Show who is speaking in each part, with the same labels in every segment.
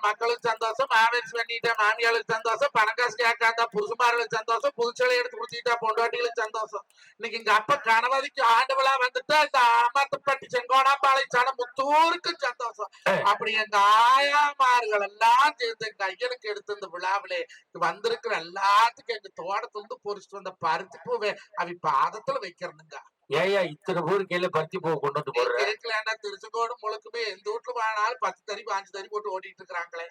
Speaker 1: மக்களுக்கு சந்தோஷம், மாமேன்ஸ் பண்ணிட்டா மாமியாளுக்கு சந்தோஷம், பணக்காசு கேட்காந்தா புருஷமார்களுக்கு சந்தோஷம், புதுச்சலை எடுத்து குடிச்சிட்டா பொண்டாட்டிகளுக்கு சந்தோஷம். இன்னைக்கு இங்க அப்ப கணவதிக்கு ஆண்டு விழா வந்துட்டா இந்த அமர்த்தப்பட்டி செங்கோடாம்பாளை சனம் முத்தூருக்கு சந்தோஷம். அப்படி எங்க ஆயாமார்கள் எல்லாம் சேர்ந்து எங்க ஐயனுக்கு எடுத்து இந்த விழாவிலே வந்திருக்கிற எல்லாத்துக்கும் எங்க தோட்டத்துல இருந்து பொறிச்சிட்டு வந்த பருத்தி பூவை அவி பாதத்துல வைக்கிறதுங்க.
Speaker 2: ஏயா இத்தனை ஊரு கையில பருத்தி பூ கொண்டு வந்து போடுறேன்.
Speaker 1: திருச்செங்கோடு முழுக்குமே எந்த வீட்டுல வேணாலும் 10 தறி 5 தறி போட்டு ஓட்டிட்டு இருக்கிறாங்களே.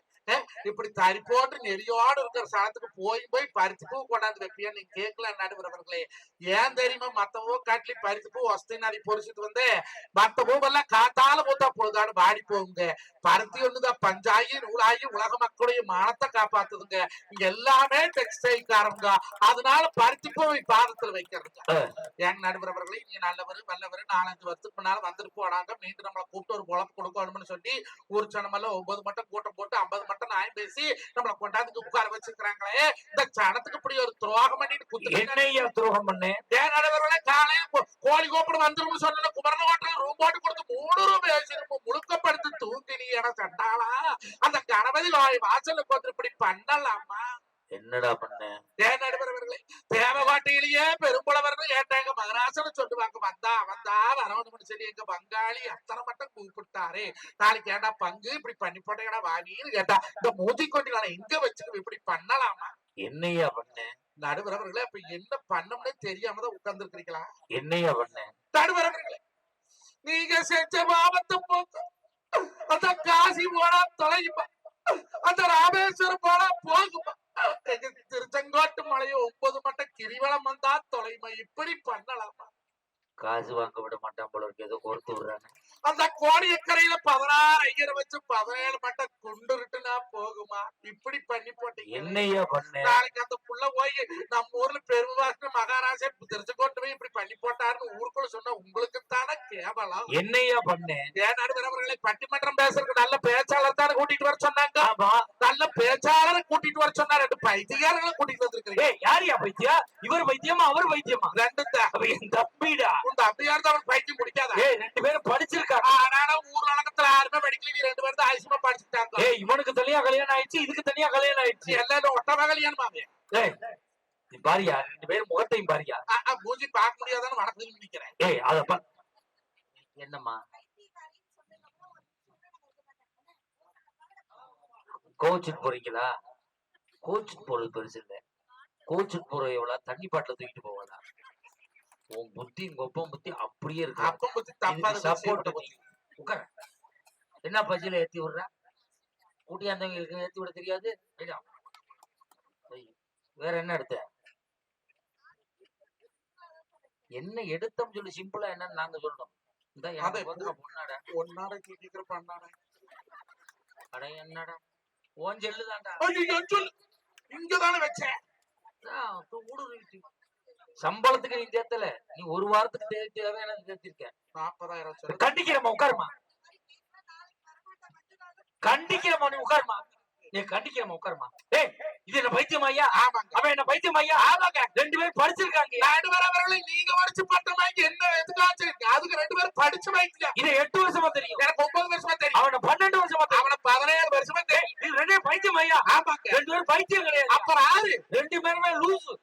Speaker 1: இப்படி தறி போட்டு நெறியோடு இருக்கிற சாலத்துக்கு போய் பருத்தி பூ கொண்டாந்து வைப்பியா நீங்க கேட்கலாம் நடுவர்களே. ஏன் தெரியுமா மத்த காட்டிலி பருத்தி பூ வசதி பொறிச்சிட்டு வந்து மத்த பூவெல்லாம் காத்தால பூத்தா பொழுதாடு வாடி போகுங்க. பருத்தி ஒண்ணுதான் பஞ்சாயி நூலாகி உலக மக்களுடைய மானத்தை காப்பாத்துதுங்க. இங்க எல்லாமே டெக்ஸ்டைல் காரங்க. அதனால பருத்தி பூ பாதத்துல வைக்கிறதுங்க. ஏங்க நடுவர்களே நீங்க நல்லவரு வல்லவரு 4-5 வருஷத்துக்கு முன்னால வந்துட்டு போனாங்க. மீண்டும் நம்மளை கூப்பிட்டு ஒரு பொழப்பு கொடுக்கணும்னு சொல்லி ஒரு சனமெல்லாம் 9 மட்டும் கூட்டம் போட்டு 50 மட்டும் நாயம் பேசி நம்மளை கொண்டாந்து உட்கார வச்சிருக்கிறாங்களே. இந்த சனத்துக்கு இப்படி ஒரு துரோகம் பண்ணிட்டு
Speaker 2: என்னையா துரோகம் பண்ணேன்.
Speaker 1: நடுவர்களே காலையில கோழி கோப்படம் வந்துடும் சொன்ன குமரன ஹோட்டல் ரூம் போட்டு கொடுத்து 3 ரூபாய் வச்சிருப்போம். முழுக்கப்படுத்தி தூக்கி நீ என சண்டாளா அந்த கணபதி வாசலுக்கு வந்து இப்படி பண்ணலாமா?
Speaker 2: என்னடா பண்ண
Speaker 1: நடுவர்களே தேவகாட்டிலேயே பெரும்புலவர்கள் ஏட்டாங்க மகராசன் சொல்லுவாங்க. வந்தா வரவணும்னு சொல்லி எங்க பங்காளி அத்தனை மட்டும் கூப்பிட்டாரு. நாளைக்கு ஏண்டா பங்கு இப்படி பண்ணி போட்டேடா வாங்கின்னு கேட்டா இந்த மூத்தி கொண்டு எங்க வச்சுக்க இப்படி பண்ணலாமா?
Speaker 2: என்னையா பண்ண
Speaker 1: நடுவர்களே அப்ப என்ன பண்ணோம்னே தெரியாமதான் உட்கார்ந்து இருக்கிறீங்களா?
Speaker 2: என்னையா பண்ண
Speaker 1: நடுவர்களே நீங்க செஞ்ச பாவத்தை போக்கு அந்த காசி போனா தொலையுமா, அந்த ராமேஸ்வரம் போனா போகுமா, திருச்செங்கோட்டு மலையை 9 மட்டும் கிரிவலம் வந்தா தொலைமா இப்படி பண்ணலாமா?
Speaker 2: காசு வாங்க விட மாட்டான் போல இருக்கு. ஏதோ கொடுத்து விடுறாங்க.
Speaker 1: அந்த கோடியக்கரையில 16 ஐயரை வச்சு 17 மட்டும் கொண்டுருட்டுனா போகுமா? இப்படி பண்ணி போட்டீங்க.
Speaker 2: என்னையா பண்ண
Speaker 1: நாளைக்கு அந்த புள்ள போய் நம்ம ஊர்ல பெருமாஸ்டர் மகாராஜா திருச்செங்கோட்டு போய் இப்படி பண்ணி போட்டாருன்னு ஊருக்குள்ள சொன்னா உங்களுக்கு தானே கேவலம்.
Speaker 2: என்னையா பண்ண
Speaker 1: ஏன் நடுவர்களே பட்டிமன்றம் பேசுறதுக்கு நல்ல பேச்சாளர் தானே கூட்டிட்டு வர சொன்னாங்க. நல்ல பேச்சாளரை கூட்டிட்டு வர சொன்னா 2 பைத்தியக்காரங்களை கூட்டிட்டு வந்திருக்கீங்க.
Speaker 2: யாரியா பைத்தியா? இவர் பைத்தியமா அவர் பைத்தியமா?
Speaker 1: 2 தான்.
Speaker 2: என் தம்பிடா.
Speaker 1: உன் தம்பியா இருந்தா அவன் பைத்தியம் பிடிக்காதா?
Speaker 2: 2 பேரும் படிச்சிருக்காங்க.
Speaker 1: ஆனா ஊர் உலகத்துல யாருமே படிக்கல. நீ 2 பேரும் தான் ஆயுஷமா படிச்சுட்டாங்க.
Speaker 2: இவனுக்கு தனியா கல்யாணம் ஆயிடுச்சு, இதுக்கு தனியா கல்யாணம் ஆயிடுச்சு.
Speaker 1: எல்லாரும் ஒட்டமா கல்யாணமாவே.
Speaker 2: பாரியா 2 பேரும் முகத்தையும் பாரியா.
Speaker 1: மூஞ்சி பார்க்க முடியாதான்னு வணக்கம் நினைக்கிறேன்.
Speaker 2: அத என்னம்மா கோச்சுட்டு போறீங்களா? கோச்சுட்டு போறது பெருசு இல்ல. கோச்சுட்டு போற எவ்வளவு தண்ணி பாட்டில தூக்கிட்டு போவாளா? உன் புத்தி கொப்பம் புத்தி அப்படியே இருக்கு.
Speaker 1: அப்ப புத்தி தப்பா
Speaker 2: சப்போர்ட் உட்கார. என்ன பஜ்ஜில ஏத்தி விடுற? கூட்டியாந்தவங்களுக்கு ஏத்தி விட தெரியாது. வேற என்ன எடுத்த? என்ன எடுத்தோம் சொல்லி சிம்பிளா என்னன்னு நாங்க சொல்லணும். என்னடா ஓன் செல்லுதான்டா.
Speaker 1: இங்கதானே வச்சேன்.
Speaker 2: சம்பளத்துக்கு நீ தேத்தல, நீ ஒரு வாரத்துக்கு தேவையான தேத்திருக்க.
Speaker 1: 40,000
Speaker 2: கண்டிக்கிறமா உட்காருமா. கண்டிக்கிறமா நீ உட்காருமா. நீ கண்டிக்கிறமா உட்காருமா. இது என்ன பைத்தியம் ஐயா?
Speaker 1: ஆமாங்க.
Speaker 2: அவன் என்ன பைத்தியம் ஐயா? ஆமாங்க. 2 பேரும் படிச்சிருக்காங்க.
Speaker 1: நடுவரவர்களை நீங்க படிச்சு பட்டமாக்கி என்ன எதுக்காச்சு அதுக்கு 2 பேரும் படிச்சு வைக்கல.
Speaker 2: இது 8 வருஷமா தெரியும்.
Speaker 1: எனக்கு 9 வருஷமா தெரியும்.
Speaker 2: அவன 12 வருஷமா தெரியும்.
Speaker 1: அவன 17 வருஷமா தெரியும்.
Speaker 2: இது 2 பைத்தியம் ஐயா?
Speaker 1: ஆமாங்க.
Speaker 2: 2 பேரும் பைத்தியம் கிடையாது.
Speaker 1: அப்புறம் யாரு?
Speaker 2: 2 பேருமே லூசு.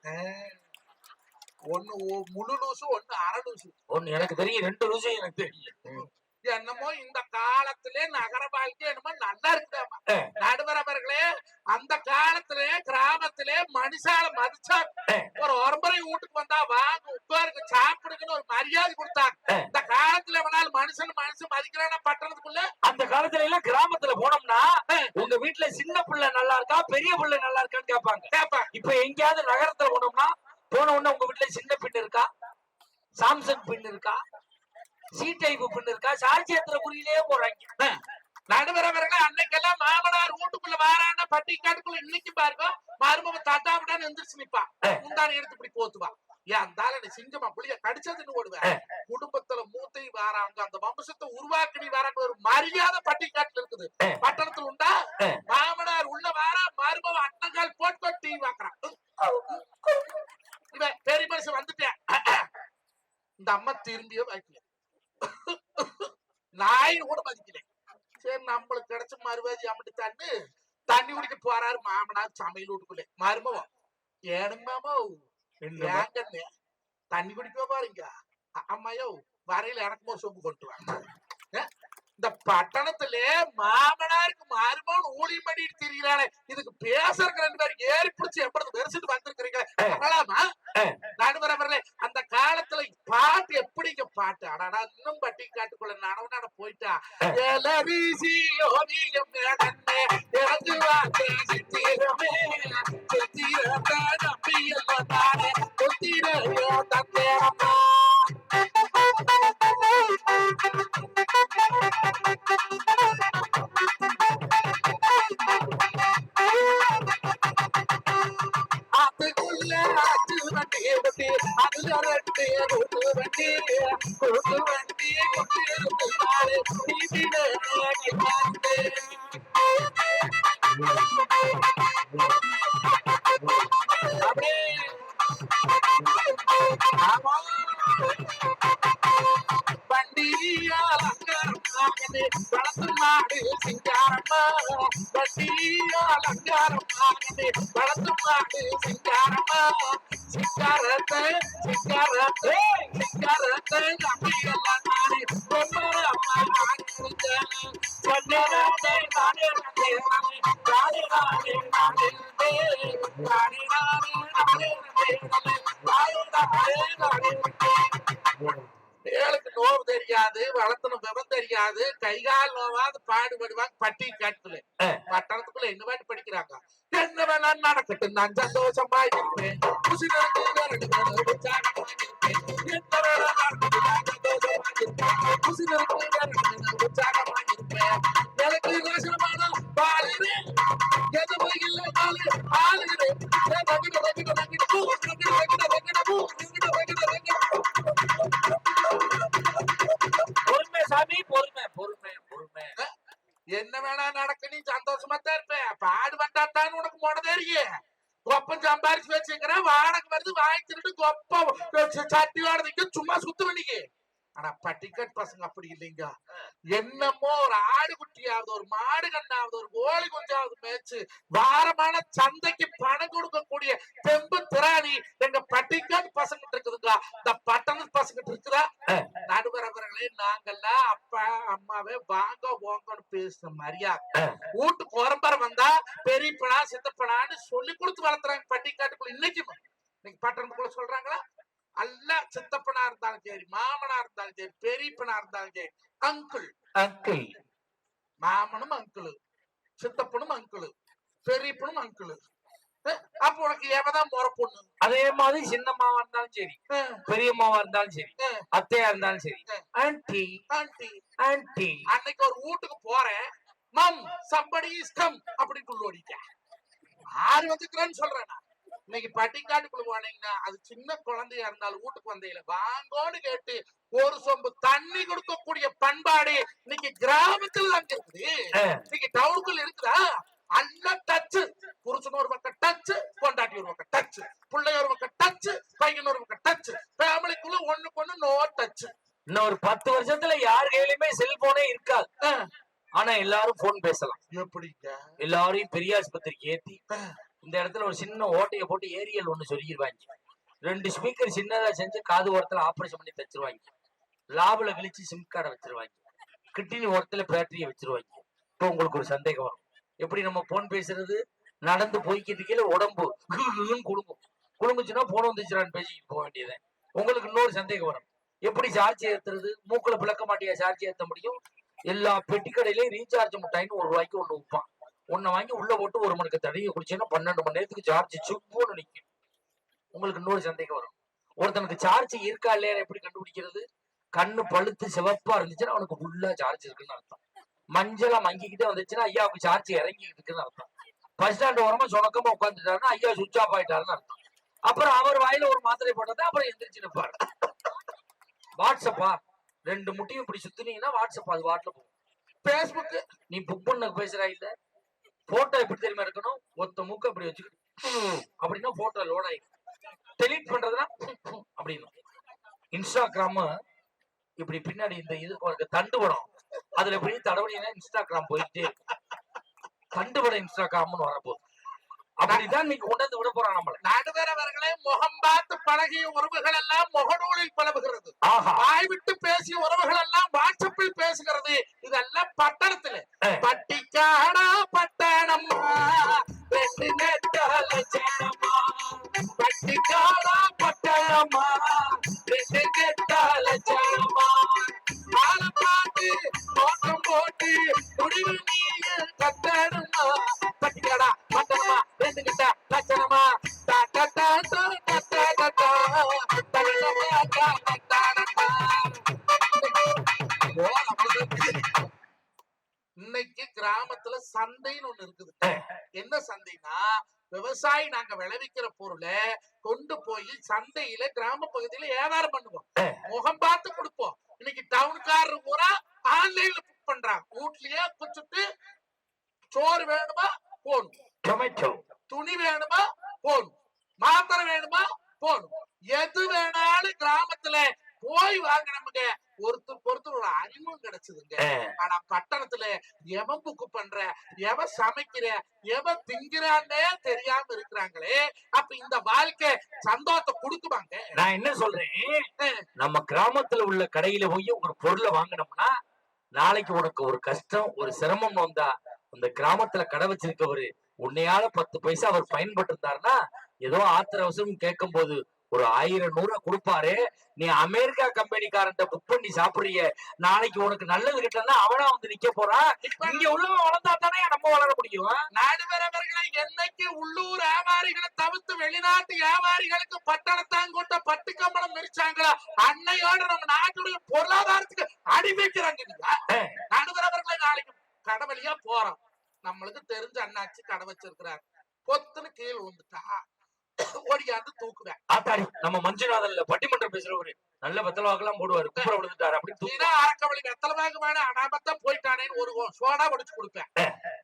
Speaker 1: ஒன்னு முழு லூசு, ஒன்னு அரை லூசு.
Speaker 2: ஒன்னு எனக்கு தெரியும், 2 லூசு எனக்கு தெரியும்.
Speaker 1: என்னமோ இந்த காலத்திலே நகர வாழ்க்கை என்னமோ நல்லா இருக்குதாமா. நடுவரவர்களே அந்த காலத்திலே கிராமத்திலே மனுஷால மதிச்சா ஒரு ஒருமுறை வீட்டுக்கு வந்தா வாங்க உட்காருக்கு சாப்பிடுங்கன்னு ஒரு மரியாதை கொடுத்தாங்க. இந்த காலத்துல வேணாலும் மனுஷன் மதிக்கிறானா பட்டணத்துக்குள்ள?
Speaker 2: அந்த காலத்துல எல்லாம் கிராமத்துல போனோம்னா உங்க வீட்டுல சின்ன பிள்ளை நல்லா இருக்கா பெரிய பிள்ளை நல்லா இருக்கான்னு கேட்பாங்க. இப்ப எங்கேயாவது நகரத்துல போனோம்னா போன உடனே உங்க வீட்டுல சின்ன பின் இருக்கா, சாம்சங் பின் இருக்கா, சி டைப் பின் இருக்கா, சாட்சியத்துல குறியிலே போறாங்க.
Speaker 1: நடுவரவர்களே அன்னைக்கெல்லாம் மாமனார் வீட்டுக்குள்ள வாரான பட்டி காட்டுக்குள்ள இன்னைக்கு பாருங்க மருமக தாத்தா விடான்னு எந்திரிச்சு நிப்பா. முந்தானி எடுத்து இப்படி போத்துவா. ஏன் தால சிங்கமா புளிய கடிச்சதுன்னு ஓடுவேன். குடும்பத்துல மூத்தை வாராங்க அந்த வம்சத்தை உருவாக்கி வராங்க ஒரு மரியாதை பட்டி காட்டுல இருக்குது. பட்டணத்துல உண்டா? மாமனார் உள்ள வாரா மருமக அட்டங்கால் போட்டு டீ வாக்குறான். இவன் பெரிய மனுஷன் வந்துட்டேன். இந்த அம்மா திரும்பியே வாய்க்கல. நாயின் கூட மதிக்கல. சரி நம்மளுக்கு கிடைச்ச மறுவாதி அம்மட்டு தண்ணி குடிக்க போறாரு மாமனார் சமையல் வீட்டுக்குள்ளே மருமவம் ஏனுங்க மாமோ ஏங்கன்னு தண்ணி குடிக்க பாருங்க அம்மாயோ வரையில எனக்கு ஒரு சொம்பு கொண்டு வாங்க இந்த பட்டணத்துல மாமனாருக்கு மருமகன் ஊழியம் பண்ணிட்டு திரிகிறானே இதுக்கு பேசுறதுக்கு 2 பேரும் ஏறி பிடிச்சி எப்படி வெறிச்சிட்டு வந்திருக்கிறீங்க நடுவரவர்களே அந்த காலத்துல பாட்டு எப்படிங்க பாட்டு அடாடா இன்னும் பட்டி காட்டுக்குள்ள நடவுனாட போயிட்டா அதுக்குள்ள ஆச்சு வண்டி ஓட்டி அதுல 2 கூட்டு வண்டி அப்படியே ஆமா வண்டியால் அங்காரமாகவே வளர்த்து மாடு சிங்காரமா வண்டியால் அங்காரமாகவே வளர்த்து மாடு சிங்காரமா சிங்காரத்தை நம்பியெல்லாம் நானே பொம்மரம்மா ஏழுக்கு நோவு தெரியாது வளர்த்தணும் விவரம் தெரியாது கைகால் நோவாது பாடுபடுவாங்க பட்டி காட்டுல பட்டணத்துக்குள்ள என்ன பாட்டு படிக்கிறாங்க என்ன வேணா நடக்கட்டும் நான் சந்தோஷமா இருப்பேன் எனக்கு யோசனமான பாலுறே எதுவும் இல்லை ஆளுகிறே
Speaker 2: பொறுமை சாமி பொறுமை பொறுமை பொறுமை
Speaker 1: என்ன வேணா நடக்க நீ சந்தோஷமா தான் இருப்ப பாடுபட்டாத்தான் உனக்கு மொட தெரியும் கொப்பம் சம்பாரிச்சு வச்சுக்கிற வாடகை வருது வாங்கி திருட்டு கொப்பம் சட்டி வாடகைக்கு சும்மா சுத்து பண்ணிக்கு ஆனா பட்டிக்கட் பசங்க அப்படி இல்லைங்க என்னமோ ஒரு ஆடு குட்டியாவது ஒரு மாடு கண்ணாவது ஒரு கோழி குஞ்சாவது மேய்ச்சு வாரமான சந்தைக்கு பணம் கொடுக்கக்கூடிய தெம்பு திராணி எங்க பட்டிக்கட் பசங்க இருக்குதுங்க இந்த பட்டண பசங்க இருக்குதா நடுவரவர்களே நாங்கெல்லாம் அப்பா அம்மாவே வாங்க போங்கன்னு பேசுற மரியாதை வீட்டுக்கு உரம்பரை வந்தா பெரியப்பனா சித்தப்பனான்னு சொல்லி கொடுத்து வளர்த்துறாங்க பட்டிக்காட்டுக்குள்ள இன்னைக்கு பட்டணத்துக்குள்ள சொல்றாங்களா அல்ல சித்தப்பனா இருந்தாலும் சரி மாமனா இருந்தாலும் சரி பெரியப்பனா இருந்தாலும் சரி அங்கிள்
Speaker 2: அங்கிள்
Speaker 1: மாமனும் அங்கிள் சித்தப்பனும் அங்கிள் பெரியப்பனும் அங்கிள் அப்ப உனக்கு எவதான் முறை பொண்ணு
Speaker 2: அதே மாதிரி சின்னம்மாவா இருந்தாலும் சரி பெரியம்மாவா இருந்தாலும் சரி அத்தையா இருந்தாலும் சரி ஆன்டி
Speaker 1: ஆண்டி
Speaker 2: ஆன்டி
Speaker 1: அன்னைக்கு ஒரு வீட்டுக்கு போறேன் மம் சம்படி இஸ் கம் அப்படின்னு ஓடிக்க ஆறு வந்துக்கிறேன்னு சொல்றேன் இன்னைக்கு பட்டிக்காட்டுக்குள்ள போனீங்கன்னா அது சின்ன குழந்தையா இருந்தாலும் வீட்டுக்கு வந்தையில வாங்கோன்னு கேட்டு ஒரு சொம்பு தண்ணி கொடுக்கக்கூடிய பண்பாடு இன்னைக்கு கிராமத்துல அங்க இருக்குது இன்னைக்கு டவுனுக்குள்ள இருக்குதா அல்ல டச்சு புருஷன் ஒரு பக்கம் டச்சு கொண்டாட்டி ஒரு பக்கம் டச்சு பிள்ளை ஒரு பக்கம் டச்சு பையன் ஒரு பக்கம் டச்சு ஃபேமிலிக்குள்ள ஒண்ணுக்கு ஒண்ணு நோ டச்சு
Speaker 2: இன்னும் ஒரு 10 வருஷத்துல யார் கையிலுமே செல்போனே இருக்காது ஆனா எல்லாரும் போன் பேசலாம்
Speaker 1: எப்படிங்க
Speaker 2: எல்லாரையும் பெரிய ஆஸ்பத்திரிக்கு ஏத்தி இந்த இடத்துல ஒரு சின்ன ஓட்டையை போட்டு ஏரியல் ஒண்ணு சொல்லிடுவாங்க 2 ஸ்பீக்கர் சின்னதா செஞ்சு காது ஓரத்துல ஆபரேஷன் பண்ணி தச்சிருவாங்க லாபுல கிழிச்சு சிம் கார்டை வச்சிருவாங்க கிட்னி ஓரத்துல பேட்டரியை வச்சிருவாங்க இப்போ உங்களுக்கு ஒரு சந்தேகம் வரும் எப்படி நம்ம போன் பேசுறது நடந்து போய்க்கிட்டு கீழே உடம்பு குழுங்குச்சுன்னா போன் வந்துச்சுறான்னு பேசிக்கிட்டு போக வேண்டியது உங்களுக்கு இன்னொரு சந்தேகம் வரும் எப்படி சார்ஜ் ஏத்துறது மூக்குல பிளக்க மாட்டியா சார்ஜ் ஏத்த முடியும் எல்லா பெட்டி கடையிலயும் ரீசார்ஜ் முட்டாயின்னு ₹1 ஒண்ணு விற்பான் ஒன்ன வாங்கி உள்ள போட்டு 1 மணிக்கு தடையை குடிச்சேன்னா 12 மணி நேரத்துக்கு சார்ஜ் சுப்புன்னு நிற்கும் உங்களுக்கு இன்னொரு சந்தேகம் வரும் ஒருத்தனுக்கு சார்ஜ் இருக்கா இல்லையா எப்படி கண்டுபிடிக்கிறது கண்ணு பழுத்து சிவப்பா இருந்துச்சுன்னா அவனுக்கு ஃபுல்லா சார்ஜ் இருக்குன்னு அர்த்தம் மஞ்சளா மங்கிக்கிட்டே வந்துச்சுன்னா ஐயாவுக்கு சார்ஜ் இறங்கிட்டு இருக்குன்னு அர்த்தம் பஸ் ஸ்டாண்ட் ஓரமா சொணக்கமா உட்காந்துட்டாருன்னா ஐயா சுவிட்ச் ஆஃப் ஆயிட்டாருன்னு அர்த்தம் அப்புறம் அவர் வாயில ஒரு மாத்திரை போட்டதா அப்புறம் எந்திரிச்சு நிற்பாரு வாட்ஸ்அப்பா 2 முட்டையும் இப்படி சுத்தினீங்கன்னா வாட்ஸ்அப் அது வாட்ல போகும் பேஸ்புக் நீ புக் பண்ண பேசுறா இல்ல போட்டோ எப்படி தெரியுமா இருக்கணும் ஒத்த மூக்க அப்படி வச்சுக்கிட்டு அப்படின்னா போட்டோ லோட் ஆயிடும் டெலீட் பண்றதுன்னா அப்படின்னு இன்ஸ்டாகிராம் இப்படி பின்னாடி இந்த இது தண்டு படம் அதுல போய் தடவணியா இன்ஸ்டாகிராம் போயிட்டே இருக்கும். கண்டுபட இன்ஸ்டாகிராம்னு வரப்போகுது. அப்படிதான் நீங்க கொண்டாந்து விட போறான் நம்மள.
Speaker 1: நடுவரவர்களே, முகம் பார்த்து பழகிய உறவுகள் எல்லாம் முகநூலில் பழகுகிறது.
Speaker 2: ஆஹா.
Speaker 1: வாய் விட்டு பேசிய உறவுகள் எல்லாம் வாட்ஸ்அப்பில் பேசுகிறது. இதெல்லாம் பட்டணத்துல. பட்டிக்காடா பட்டணம்மா, ரெண்டு நெட்டால சேனம்மா. பட்டிக்காடா பட்டணம்மா, ரெண்டு நெட்டால சேனம்மா. ஆளை பார்த்து நோக்கம் போட்டு முடிவு நீங்க கட்டணுமா. பட்டிக்காடா பட்டணமா, ரெண்டு கிட்ட லட்சணமா. இன்னைக்கு கிராமத்துல சந்தைன்னு ஒண்ணு இருக்குது. என்ன சந்தைனா, விவசாயி நாங்க விளைவிக்கிற பொருளை கொண்டு போய் சந்தையில கிராம பகுதியில வியாபாரம் பண்ணுவோம். முகம் பார்த்து கொடுப்போம். இன்னைக்கு டவுன்காரர் பூரா ஆன்லைன்ல புக் பண்றாங்க. வீட்லயே குச்சிட்டு சோறு வேணுமா போணும்,
Speaker 2: டொமேட்டோ
Speaker 1: துணி வேணுமா போணும், மாத்திரை வேணுமா போணும். எது வேணாலும் கிராமத்துல போய் வாங்க. நமக்கு ஒருத்தர் பொறுத்தர் ஒரு அறிவும் கிடைச்சதுங்க. ஆனா பட்டணத்துல எவன் புக்கு பண்ற, எவன் சமைக்கிற, எவன் திங்கிறான்னே தெரியாம இருக்கிறாங்களே. அப்ப இந்த வாழ்க்கை சந்தோஷத்தை கொடுக்குவாங்க.
Speaker 2: நான் என்ன சொல்றேன், நம்ம கிராமத்துல உள்ள கடையில போய் ஒரு பொருளை வாங்கினோம்னா, நாளைக்கு உனக்கு ஒரு கஷ்டம் ஒரு சிரமம் வந்தா, அந்த கிராமத்துல கடை வச்சிருக்கவரு உன்னையால 10 பைசா அவர் பயன்பட்டு இருந்தாருன்னா, ஏதோ ஆத்திர அவசரம் கேட்கும் போது ஒரு 1000 100 கொடுப்பாரு. நீ அமெரிக்கா கம்பெனிக்காரன் புக் பண்ணி சாப்பிடுறிய, நாளைக்கு உனக்கு நல்லது கிட்டா அவனா வந்து நிக்க போறான். இங்க உள்ளவன் வளர்ந்தா தானே நம்ம வளர முடியும்.
Speaker 1: நடுவரவர்களை என்னைக்கு உள்ளூர் வியாபாரிகளை தவிர்த்து வெளிநாட்டு வியாபாரிகளுக்கு பட்டணத்தாங்கொண்ட பட்டு கம்பளம் மிரிச்சாங்களா, அன்னையோட நம்ம நாட்டுடைய பொருளாதாரத்துக்கு அடிமைக்கிறாங்க. நடுவரவர்களை நாளைக்கு கடை வழியா போறோம். நம்மளுக்கு தெரிஞ்ச அண்ணாச்சி கடை வச்சிருக்கிறார். பொத்துன்னு கீழே விழுந்துட்டா ஓடியாந்து தூக்குவேன்.
Speaker 2: ஆத்தாடி, நம்ம மஞ்சுநாதன்ல பட்டிமன்றம் பேசுறவரு நல்ல வெத்தலவாக்கெல்லாம் போடுவாரு. குப்புற விழுந்துட்டாரு அப்படின்னு
Speaker 1: அரக்கவழி வெத்தலவாக்கு வேணும் அனாமத்தா போயிட்டானேன்னு ஒரு சோடா உடைச்சு கொடுப்பேன்.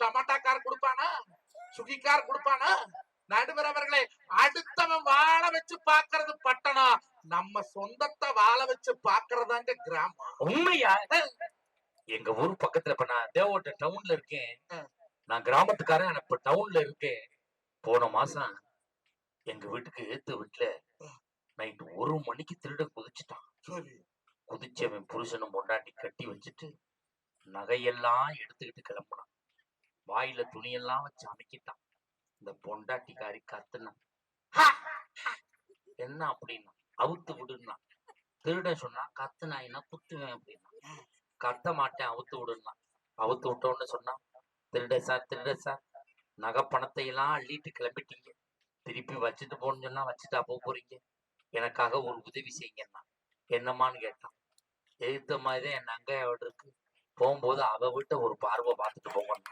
Speaker 1: டமாட்டாக்கார் கொடுப்பானா, சுகிக்கார் கொடுப்பானா. நடுவரவர்களை அடுத்தவன் வாழ வச்சு பாக்குறது பட்டணம், நம்ம சொந்தத்தை வாழ வச்சு பாக்குறதாங்க கிராமம்.
Speaker 2: உண்மையா? எங்க ஊர் பக்கத்துல இப்ப நான் தேவோட்ட டவுன்ல இருக்கேன். நான் கிராமத்துக்காரன், இப்ப டவுன்ல இருக்கேன். போன மாசம் எங்க வீட்டுக்கு ஏத்து வீட்டுல நைட்டு 1 மணிக்கு திருடன் குதிச்சுட்டான். குதிச்சவன் புருஷனும் பொண்டாட்டி கட்டி வச்சுட்டு நகையெல்லாம் எடுத்துக்கிட்டு கிளம்புனான். வாயில துணியெல்லாம் வச்சு அமைக்கிட்டான். இந்த பொண்டாட்டிக்காரி கத்துனா, என்ன அப்படின்னா அவுத்து விடுனா. திருடன் சொன்னா, கத்துனாயினா குத்துவேன் அப்படின்னா. கத்த மாட்டேன், அவுத்து விடுனா. அவுத்து விட்டோன்னு சொன்னா, திருட சார் நகை பணத்தை எல்லாம் அள்ளிட்டு கிளம்பிட்டீங்க, திருப்பி வச்சுட்டு போன்னு சொன்னா வச்சுட்டா போறீங்க, எனக்காக ஒரு உதவி செய்யுங்கன்னா. என்னம்மான்னு கேட்டான். எதிர்த்த மாதிரிதான் என் நங்கையோட இருக்கு, போகும்போது அவ வீட்டை ஒரு பார்வை பார்த்துட்டு போங்கன்னு.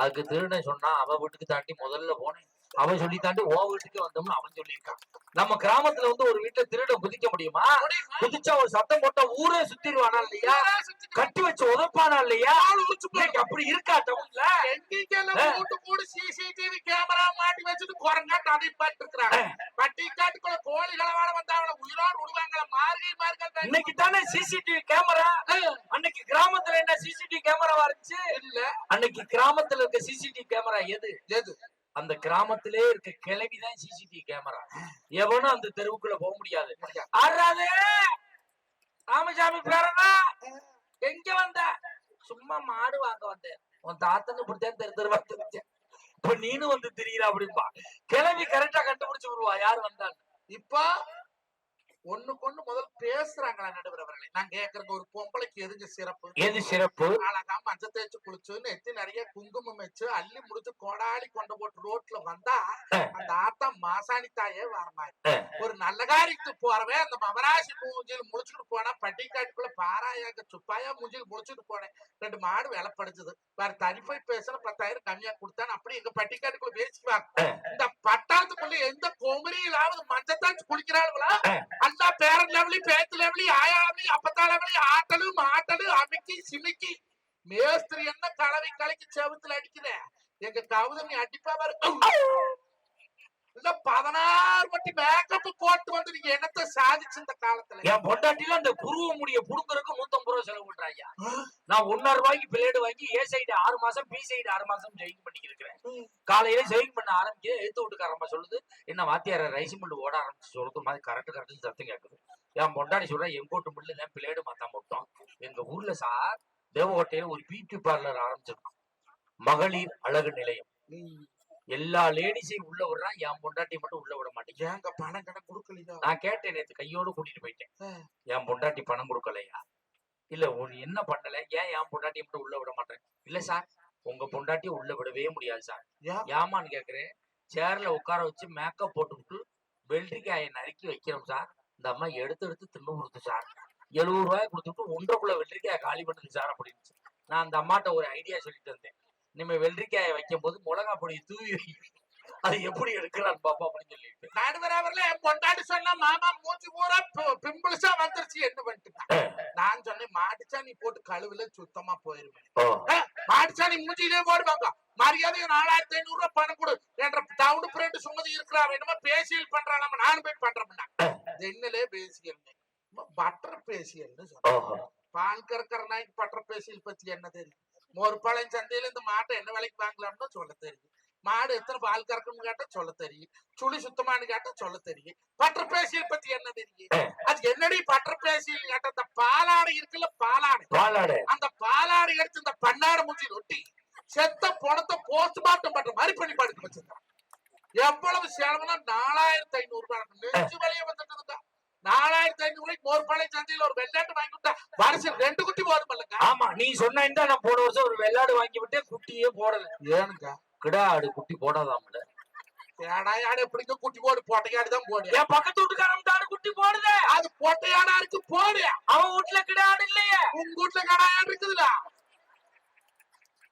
Speaker 2: அதுக்கு திருடன் சொன்னா, அவ வீட்டுக்கு தாண்டி முதல்ல போனேன், அவன் சொல்லி தாண்டி ஓ வீட்டுக்கு வந்தோம்னு அவன் சொல்லியிருக்கான். நம்ம கிராமத்துல வந்து ஒரு வீட்டுல திருட குதிக்க முடியுமா? குதிச்சா ஒரு சத்தம் போட்டா ஊரே சுத்திடுவானா இல்லையா? கட்டி வச்சு உதப்பானா இல்லையா? அப்படி இருக்கா டவுன்ல?
Speaker 1: சிசிடிவி கேமரா மாட்டி வச்சுட்டு குரங்காட்டு அதை பாட்டு இருக்கிறாங்க. பட்டிக்காட்டுக்குள்ள கோழிகளை வாழ வந்தா அவளை உயிரோடு விடுவாங்களா? மார்கை
Speaker 2: இன்னைக்கு தானே சிசிடிவி கேமரா. அன்னைக்கு கிராமத்துல என்ன சிசிடிவி கேமராவா இருந்துச்சு? இல்ல. அன்னைக்கு கிராமத்துல இருக்க சிசிடிவி கேமரா எது? அந்த கிராமத்திலே இருக்க கிளவிதான் சிசிடிவி கேமரா. எவனும் அந்த தெருவுக்குள்ள போக முடியாது. ஆறாதே ராமசாமி பேரனா, எங்க வந்த? சும்மா மாடு வாங்க வந்தேன். உன் தாத்தன்னு இப்படித்தான் தெரு தெருவா தெரிஞ்சேன். இப்ப நீனும் வந்து திரியிற அப்படின்பா. கிளவி கரெக்டா கண்டுபிடிச்சு விடுவா யாரு வந்தான்னு.
Speaker 1: இப்ப ஒண்ணுக்கு ஒண்ணு முதல் பேசுறாங்களா நடுவரவர்களே? நான் கேக்குறது, ஒரு பொம்பளைக்கு எதுங்க சிறப்பு?
Speaker 2: எது சிறப்பு?
Speaker 1: அழகா மஞ்சள் தேய்ச்சு குளிச்சு நெத்தி நிறைய குங்குமம் வச்சு அள்ளி முடிச்சு கொடாலி கொண்டு போட்டு ரோட்ல வந்தா அந்த ஆத்தா மாசாணி தாயே வரமாய். ஒரு நல்ல காரியத்துக்கு போறவே அந்த மவராசி மூஞ்சில் முடிச்சுட்டு போனா, பட்டிக்காட்டுக்குள்ள பாராயாக சுப்பாயா மூஞ்சில் முடிச்சுட்டு போனேன். 2 மாடு விலைப்படுச்சது. வேற தனி போய் பேசுற 10,000 கம்மியா கொடுத்தான்னு அப்படி எங்க பட்டிக்காட்டுக்குள்ள பேசிக்குவாங்க. இந்த பட்டாளத்துக்குள்ள எந்த கோமரியிலாவது மஞ்சள் தாய்ச்சி குளிக்கிறாளுங்களா? அல்லா பேரன் லெவலி, பேத்து லெவலி, ஆயா லெவலி, அப்பத்தா லெவலி, ஆட்டலு மாட்டலு அமிக்கி சிமிக்கி மேஸ்திரி என்ன கலவி கலக்கி செவத்துல அடிக்கிற. எங்க கவுதமி அடிப்பா பாரு. இல்ல 16 வட்டி மேக்கப் போட்டு வந்து நீங்க என்னத்த சாதிச்சு இந்த காலத்துல?
Speaker 2: என் பொண்டாட்டில அந்த புருவ முடிய புடுங்கறதுக்கு 150 ரூபாய் செலவு பண்றாங்க. நான் 1.5 ரூபாய்க்கு பிளேடு வாங்கி ஏ சைடு 6 மாசம் பி சைடு 6 மாசம் ஜெயிங் பண்ணிக்கிறேன். காலையில ஜெயிங் பண்ண ஆரம்பிச்சு எழுத்து வீட்டுக்காரம்மா சொல்லுது, என்ன வாத்தியார ரைஸ் மில் ஓட ஆரம்பிச்சு சொல்லுது மாதிரி கரெக்ட் சத்தம் கேட்குது. என் பொண்டாட்டி சொல்றேன், எங்கோட்டு மில்லு தான் பிளேடு மாத்தாம விட்டோம். எங்க ஊர்ல சார் தேவகோட்டையில ஒரு பியூட்டி பார்லர் ஆரம்பிச்சிருக்கோம், மகளிர் அழகு நிலையம். எல்லா லேடிஸையும் உள்ள விடுறான், என் பொண்டாட்டி மட்டும் உள்ள விட மாட்டேங்க.
Speaker 1: ஏங்க பணம் கணக்கு கொடுக்கலையா?
Speaker 2: நான் கேட்டேன், நேத்து கையோடு கூட்டிட்டு போயிட்டேன். என் பொண்டாட்டி பணம் கொடுக்கலையா? இல்ல உன் என்ன பண்ணல, ஏன் என் பொண்டாட்டி மட்டும் உள்ள விட மாட்டேன்? இல்ல சார், உங்க பொண்டாட்டி உள்ள விடவே முடியாது சார். ஏமான்னு கேக்குறேன். சேர்ல உட்கார வச்சு மேக்கப் போட்டுவிட்டு வெள்ளரிக்காயை நறுக்கி வைக்கிறோம் சார். இந்த அம்மா எடுத்து எடுத்து தின்னு கொடுத்து சார். 70 ரூபாய் கொடுத்துட்டு 1.5 வெள்ளரிக்காயை காலி பண்ணுது சார் அப்படின்னு. நான் அந்த அம்மாட்ட ஒரு ஐடியா சொல்லிட்டு வந்தேன், இனிமே வெள்ளரிக்காயை வைக்கும் போது மிளகா பொடியை தூவி வை, அது எப்படி எடுக்கிறான்னு பாப்பா அப்படின்னு சொல்லிட்டு.
Speaker 1: நடுவர் அவர்களே, என் பொண்டாட்டி சொன்னா மாமா மூஞ்சி பூரா பிம்பிள்ஸா வந்துருச்சு, என்ன பண்ணிட்டு? நான் சொன்னேன், மாட்டுச்சாணி போட்டு கழுவுல சுத்தமா போயிருவேன். மாட்டுச்சாணி மூஞ்சிலே போடுவாங்க. மரியாதை 4500 ரூபாய் பணம் கொடு என்ற டவுன் பிரெண்ட் சுமதி இருக்கிறா, என்னமோ பேசியல் பண்றான், நானும் போய் பண்றேன். என்னலே பேசியல் பட்டர் பேசியல்னு சொல்றேன். பால் கறக்கிற நாய்க்கு பட்டர் பேசியல் பத்தி என்ன தெரியும்? ஒரு பழைய சந்தையில இந்த மாட்டை என்ன விலைக்கு வாங்கலாம்னு சொல்ல தெரியும். மாடு எத்தனை பால் கறக்கும்னு கேட்டா சொல்ல தெரியும். சுழி சுத்தமானு கேட்டா சொல்ல தெரியும். பட்டர் பேசியல் பத்தி என்ன தெரியும்? அது என்னடி பட்டர் பேசியல் கேட்ட, அந்த பாலாடை இருக்குல்ல, பாலாடை, அந்த பாலாடை எடுத்து இந்த பன்னாடு மூஞ்சி ஒட்டி செத்த பணத்தை போஸ்ட்மார்ட்டம் பண்ற மாதிரி பண்ணி படுக்க வச்சிருக்கான். எவ்வளவு செலவுனா 4500 ரூபாய். நெஞ்சு வலிய வந்துட்டு 4500 ரூபாய்க்கு ஒரு பழைய சந்தையில ஒரு வெள்ளாட்டு வாங்கி விட்டா வருஷம் 2 குட்டி போடும் இல்லங்க.
Speaker 2: ஆமா, நீ சொன்ன நான் போன வருஷம் ஒரு வெள்ளாடு வாங்கி விட்டு குட்டியே போடல.
Speaker 1: ஏனுங்க?
Speaker 2: கிடா ஆடு குட்டி போடாதாம்ல.
Speaker 1: ஆடு எப்படிங்க குட்டி போடு? பொட்டையாடு தான் போடு.
Speaker 2: என் பக்கத்து வீட்டுக்காரன் ஆடு குட்டி போடுது.
Speaker 1: அது பொட்டையாடா இருக்கு, போடு.
Speaker 2: அவன் வீட்டுல கிடா ஆடு இல்லையே,
Speaker 1: உங்க வீட்டுல கடாயாடு இருக்குதுல.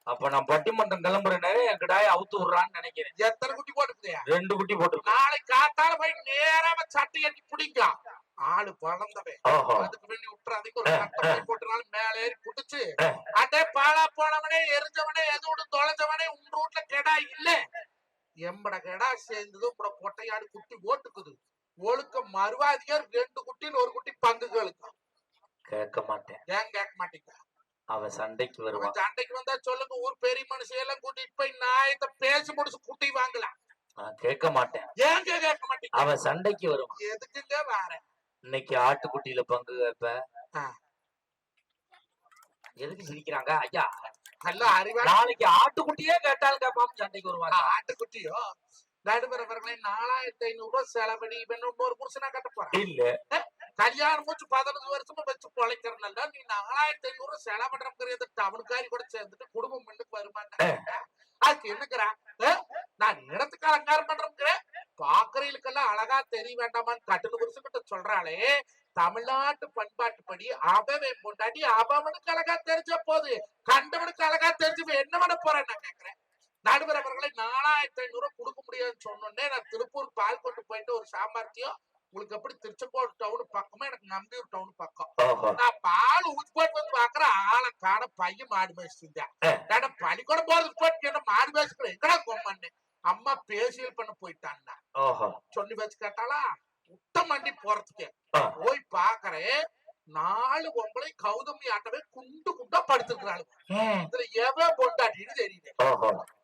Speaker 2: அப்ப நான் பட்டிமன்றம் கிளம்புறேன்னு என் கிடாய அவுத்து விடுறான்னு நினைக்கிறேன்.
Speaker 1: எத்தனை குட்டி போட்டுருக்கீங்க?
Speaker 2: 2 குட்டி போட்டு.
Speaker 1: நாளைக்கு காத்தால போய் நேராம சட்டை கட்டி பிடிக்கலாம். ஆளு பழந்தவன், அதுக்கு வேண்டி விட்டுறாதீங்க. ஒரு கட்டை போட்டுனாலும் மேல ஏறி புடிச்சு அதே பாலா போனவனே, எரிஞ்சவனே, எதோடு தொலைஞ்சவனே, உங்க வீட்டுல கெடா இல்ல. எம்பட கெடா சேர்ந்தது உங்களோட பொட்டையாடு குட்டி போட்டுக்குது. ஒழுக்க மறுவாதியார் 2 குட்டின்னு ஒரு குட்டி பங்குகளுக்கு
Speaker 2: கேட்க மாட்டேன்.
Speaker 1: ஏன் கேட்க மாட்டீங்க?
Speaker 2: அவன் சண்டைக்கு வருவான்.
Speaker 1: சண்டைக்கு வந்தா சொல்லுங்க, ஊர் பெரிய மனுஷன் எல்லாம் கூட்டிட்டு போய் நாயத்தை பேசி முடிச்சு குட்டி வாங்கலாம்.
Speaker 2: கேட்க மாட்டேன்.
Speaker 1: ஏங்க கேட்க மாட்டீங்க?
Speaker 2: அவன் சண்டைக்கு வருவான்.
Speaker 1: எதுக்குங்க வேற?
Speaker 2: இன்னைக்கு ஆட்டுக்குட்டியில பங்கு கேப்ப. எதுக்கு சிரிக்கிறாங்க ஐயா?
Speaker 1: நல்ல அறிவா.
Speaker 2: நாளைக்கு ஆட்டுக்குட்டியே கேட்டாலும் கேட்பாம சண்டைக்கு வருவாங்க.
Speaker 1: ஆட்டுக்குட்டியோ? நடுவரவர்களை 4500 ரூபாய் செலவழி ஒரு புருஷனா கட்ட போறேன் இல்ல. கல்யாணம் முடிச்சு 15 வருஷமா வச்சு பொழைக்கிறனால நீ 4500 ரூபாய் செலவிடுறது டவுனுக்காரி கூட சேர்ந்துட்டு குடும்பம் முன்னுக்கு வருமாங்க. அதுக்கு என்னங்கிறா? நான் இடத்துக்கு அலங்காரம் பண்றேன், பாக்குறீங்களுக்கெல்லாம் அழகா தெரிய வேண்டாமான்னு கட்டுன புருஷன் கிட்ட சொல்றாளே. தமிழ்நாட்டு பண்பாட்டுப்படி அவன் பொண்டாட்டி அவனுக்கு அழகா தெரிஞ்ச போது கண்டவனுக்கு அழகா தெரிஞ்சு என்ன பண்ண போறேன் நான் கேக்குறேன். நடுவர் அவர்களை 4500 ரூபாய் கொடுக்க முடியாதுன்னு சொன்னோன்னே நான் திருப்பூர் பால் கொண்டு போயிட்டு ஒரு சாமர்த்தியம். உங்களுக்கு எப்படி திருச்செங்கோடு டவுன் பக்கமா, எனக்கு நம்பியூர் டவுன் பக்கம். நான் பால் ஊத்தி போட்டு வந்து பாக்குறேன், ஆளை காண பையன் மாடு மேய்ச்சிருந்தேன். பள்ளிக்கூடம் போறதுக்கு போட்டு என்ன மாடு மேய்ச்சிக்கிறேன் எங்கடா கொம்மன்னு. அம்மா பேசியல் பண்ண போயிட்டான்னா சொல்லி வச்சு கேட்டாலா உட்டம் வண்டி போறதுக்கு போய் பாக்குறேன். 4 பொம்பளை கௌதமி ஆட்டவே குண்டு குண்டா படுத்துக்கிறாள். இதுல எவன் பொண்டாட்டின்னு தெரியுது.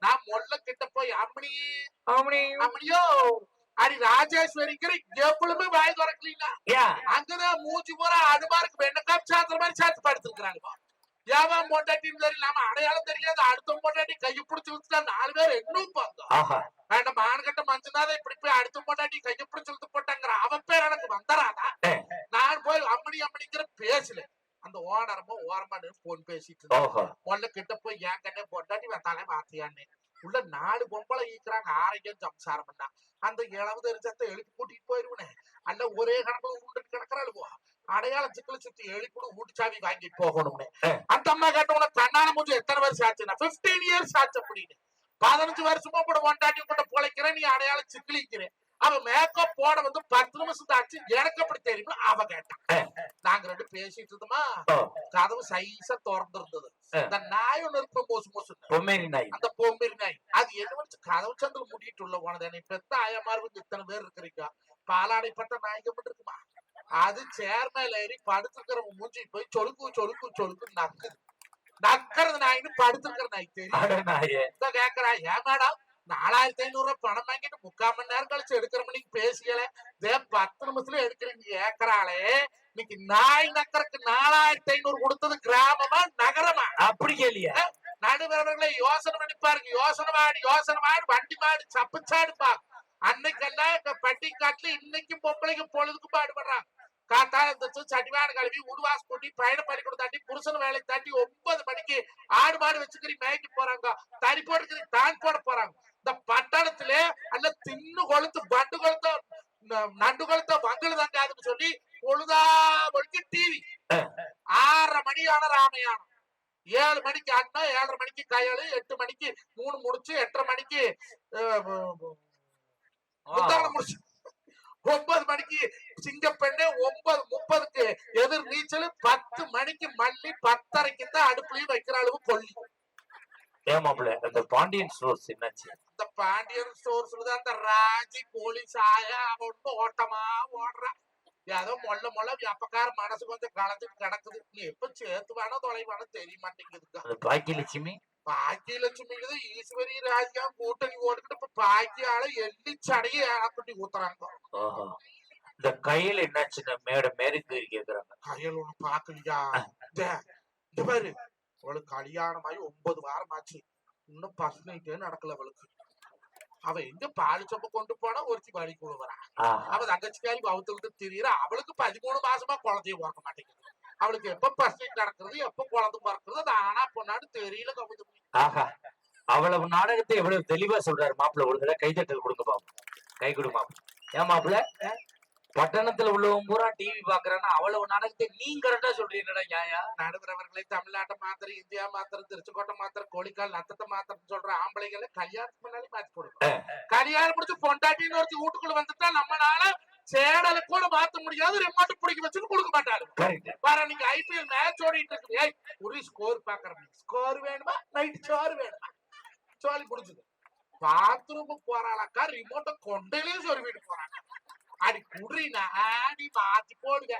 Speaker 1: நான் மொல்ல கிட்ட போய் அம்மனியோ அடி ராஜேஸ்வரிக்கிற எப்பளுமே வாய் திறக்கலீங்களா? அங்கதான் மூச்சு பூரா அடுமாருக்கு வெண்ணக்காப் சாத்துற மாதிரி சாத்து படுத்துக்கிறாங்க. ஏவன் பொண்டாட்டின்னு தெரியல, நாம அடையாளம் தெரியாது. அடுத்த பொண்டாட்டி கையை பிடிச்சு விட்டுட்டா 4 பேர் இன்னும் பார்த்தோம். வேண்டாம் மான்கட்ட மஞ்சனாதான் இப்படி போய் அடுத்த பொண்டாட்டி கையை பிடிச்சு விட்டு போட்டாங்கிற அவன் பேர் எனக்கு வந்துடாதா? நான் போய் அம்மனிங்கிற பேசல. அந்த ஓனரமா ஓரமா போன் பேசிட்டு இருந்தேன். பொண்ணு கிட்ட போய் என் கண்ணே பொண்டாட்டி வந்தாலே மாத்தியான்னு உள்ள 4 பொம்பளை ஈக்குறாங்க. ஆரோக்கியம் சம்சாரம் பண்ணா அந்த 70 எரிச்சத்தை எழுப்பி கூட்டிட்டு போயிருவனே. அல்ல ஒரே கணக்குல உருண்டுட்டு கிடக்குறாளுவோ. அடையாள சிக்கல சுத்தி எழுப்பி ஊட்டுச்சாவி வாங்கிட்டு போகணும்னு அந்த அம்மா கேட்ட உனக்கு கண்ணான மூஞ்சி எத்தனை வருஷம் ஆச்சுன்னா 15 இயர்ஸ் ஆச்சு அப்படின்னு. 15 வருஷமா கூட ஒண்டாட்டி கூட பொழைக்கிறேன், நீ அடையாளம் சிக்கலிக்கிறேன். அவன் மேக்கப் போட வந்து 10 நிமிஷம் ஆச்சு, எனக்கு அப்படி தெரியும் அவ கேட்டான். நாங்க ரெண்டு பேசிட்டு இருந்தோமா,
Speaker 2: ஓ,
Speaker 1: கதவு சைஸா திறந்து இருந்தது. இந்த நாய் ஒண்ணு இருக்கும் மோசு மோசு,
Speaker 2: பொம்மேரி நாய்.
Speaker 1: அந்த பொம்பேரி நாய். அது என்ன பண்ணுச்சு, கதவு சந்தில் மூடிட்டு உள்ள போனது. என்னை பெத்த ஆயமாருக்கு இத்தனை பேர் இருக்கிறீங்க, பாலாடைப்பட்ட நாய்க்கு மட்டும் இருக்குமா? அது சேர் மேல ஏறி படுத்துக்கிறவங்க மூஞ்சி போய் சொலுக்கு சொலுக்கு சொலுக்கு நக்குது. நக்கிறது நாயின்னு படுத்துக்கிற நாய் தெரியும்.
Speaker 2: அட நாயே.
Speaker 1: கேக்குறா, ஏன் மேடம் 4500 ரூபாய் பணம் வாங்கிட்டு 3/4 மணி நேரம் கழிச்சு எடுக்கிற மணிக்கு பேசியல, 10 நிமிஷத்துல எடுக்கிறீங்க கேக்குறாளே. இன்னைக்கு நாய் நக்கறக்கு 4500 கொடுத்தது கிராமமா நகரமா?
Speaker 2: அப்படி கேளியா?
Speaker 1: நடுவரவர்களை யோசனை பண்ணி பாருங்க. யோசனை மாடு வண்டி மாடு சப்புச்சாடுப்பா. அன்னைக்கெல்லாம் இந்த பட்டிக்காட்டுல இன்னைக்கு பொம்பளைக்கு பொழுதுக்கு பாடுபடுறாங்க. காத்தால இருந்துச்சு, சட்டிவான கழுவி உருவாஸ் கூட்டி பயண பள்ளிக்கூடம் தாண்டி புருஷன் வேலை தாண்டி 9 மணிக்கு ஆடு மாடு வச்சுக்கிறி மேய்க்கு போறாங்க, தறி போடுக்கிறி தான் போட போறாங்க. இந்த பட்டணத்துல அல்ல தின்னு கொளுத்து பண்டு கொளுத்த நண்டு கொளுத்த வங்கல் தாங்காதுன்னு சொல்லி பொழுதா மணிக்கு டிவி 6:30 மணி ஆன ராமயானம், 7 மணிக்கு ஆடினா 7:30 மணிக்கு கயலு, 8 மணிக்கு 3 முடிச்சு 8:30 மணிக்கு புத்தாளம் முடிச்சு 9 மணிக்கு சிங்கப்பெண்ணு, 9:30க்கு எதிர் நீச்சல், 10 மணிக்கு மல்லி, 10:30க்கு தான் அடுப்புலயும் வைக்கிற அளவு கொல்லி.
Speaker 2: ஏமாப்ல அந்த பாண்டியன் ஸ்டோர்ஸ் என்னாச்சு?
Speaker 1: இந்த பாண்டியன் ஸ்டோர்ஸ்ல தான் அந்த ராஜி போலீஸ் ஆயா அவன் ஓட்டமா ஓடுறா. ஏதோ மொள்ள வியாபக்கார மனசு கொஞ்சம் கலந்துட்டு கிடக்குது. நீ எப்ப சேர்த்துவானோ தொலைவானோ தெரிய மாட்டேங்குது.
Speaker 2: பாக்கியலட்சுமி
Speaker 1: பாக்கியலட்சுமிக்குது ஈஸ்வரி ராஜியா கூட்டணி ஓட்டுக்கிட்டு இப்ப பாக்கியால எள்ளி சடையை ஏழாக்குட்டி ஊத்துறாங்க.
Speaker 2: ஓஹோ, இந்த கையில என்னாச்சுன்னு மேடம் மேரிக்கு கேக்குறாங்க.
Speaker 1: கையில் ஒண்ணு பாக்கலையா? இந்த பாரு, அவளுக்கு கல்யாணமாயி 9 வாரம் ஆச்சு, இன்னும் ஃபர்ஸ்ட் நைட்டே நடக்கல அவளுக்கு. அவ எங்க பாலு சொம்ப கொண்டு போனா ஒருத்தி வழி கொடுவரா. அவ தங்கச்சிக்காரி பவுத்துக்கிட்டு திரியிற. அவளுக்கு 13 மாசமா குழந்தைய பிறக்க மாட்டேங்குது. அவளுக்கு எப்ப ஃபர்ஸ்ட் நைட் நடக்கிறது, எப்ப குழந்தை பிறக்கிறது, அது ஆனா பொண்ணாடு தெரியல. கவுது
Speaker 2: ஆஹா, அவ்வளவு நாடகத்தை எவ்வளவு தெளிவா சொல்றாரு மாப்பிள்ள. ஒரு தடவை கைதட்டல் கொடுங்க பாப்போம். கை கொடு மாப்பிள்ள. ஏன் மாப்பிள்ள, பட்டணத்துல உள்ளவங்க பூரா டிவி பாக்குறான்னா அவ்வளவு நாடகத்தை நீங்க கரெக்டா சொல்றீங்கடா. நியாயா?
Speaker 1: நடுவரவர்களை தமிழ்நாட்டை மாத்திர, இந்தியா மாத்திர, திருச்சிக்கோட்டை மாத்திர, கோழிக்கால் நத்தத்தை மாத்திரம் சொல்ற ஆம்பளைகளை கல்யாணத்துக்கு முன்னாடி மாத்தி கொடுக்கும். கல்யாணம் முடிச்சு பொண்டாட்டின்னு ஒருத்தி வீட்டுக்குள்ள வந்துட்டா நம்மளால சேடலை கூட மாத்த முடியாது. ரிமோட் பிடிக்க வச்சுன்னு கொடுக்க மாட்டாரு. வேற நீங்க ஐபிஎல் மேட்ச் ஓடிட்டு இருக்கு, ஒரு ஸ்கோர் பாக்குறேன். ஸ்கோர் வேணுமா, நைட் சோறு வேணுமா? சோழி புடிச்சது. பாத்ரூமுக்கு போறாளாக்கா, ரிமோட்டை கொண்டையிலேயே சொருவிட்டு போறாங்க. அடி குடுறீனா ஆடி மாத்தி போடுங்க.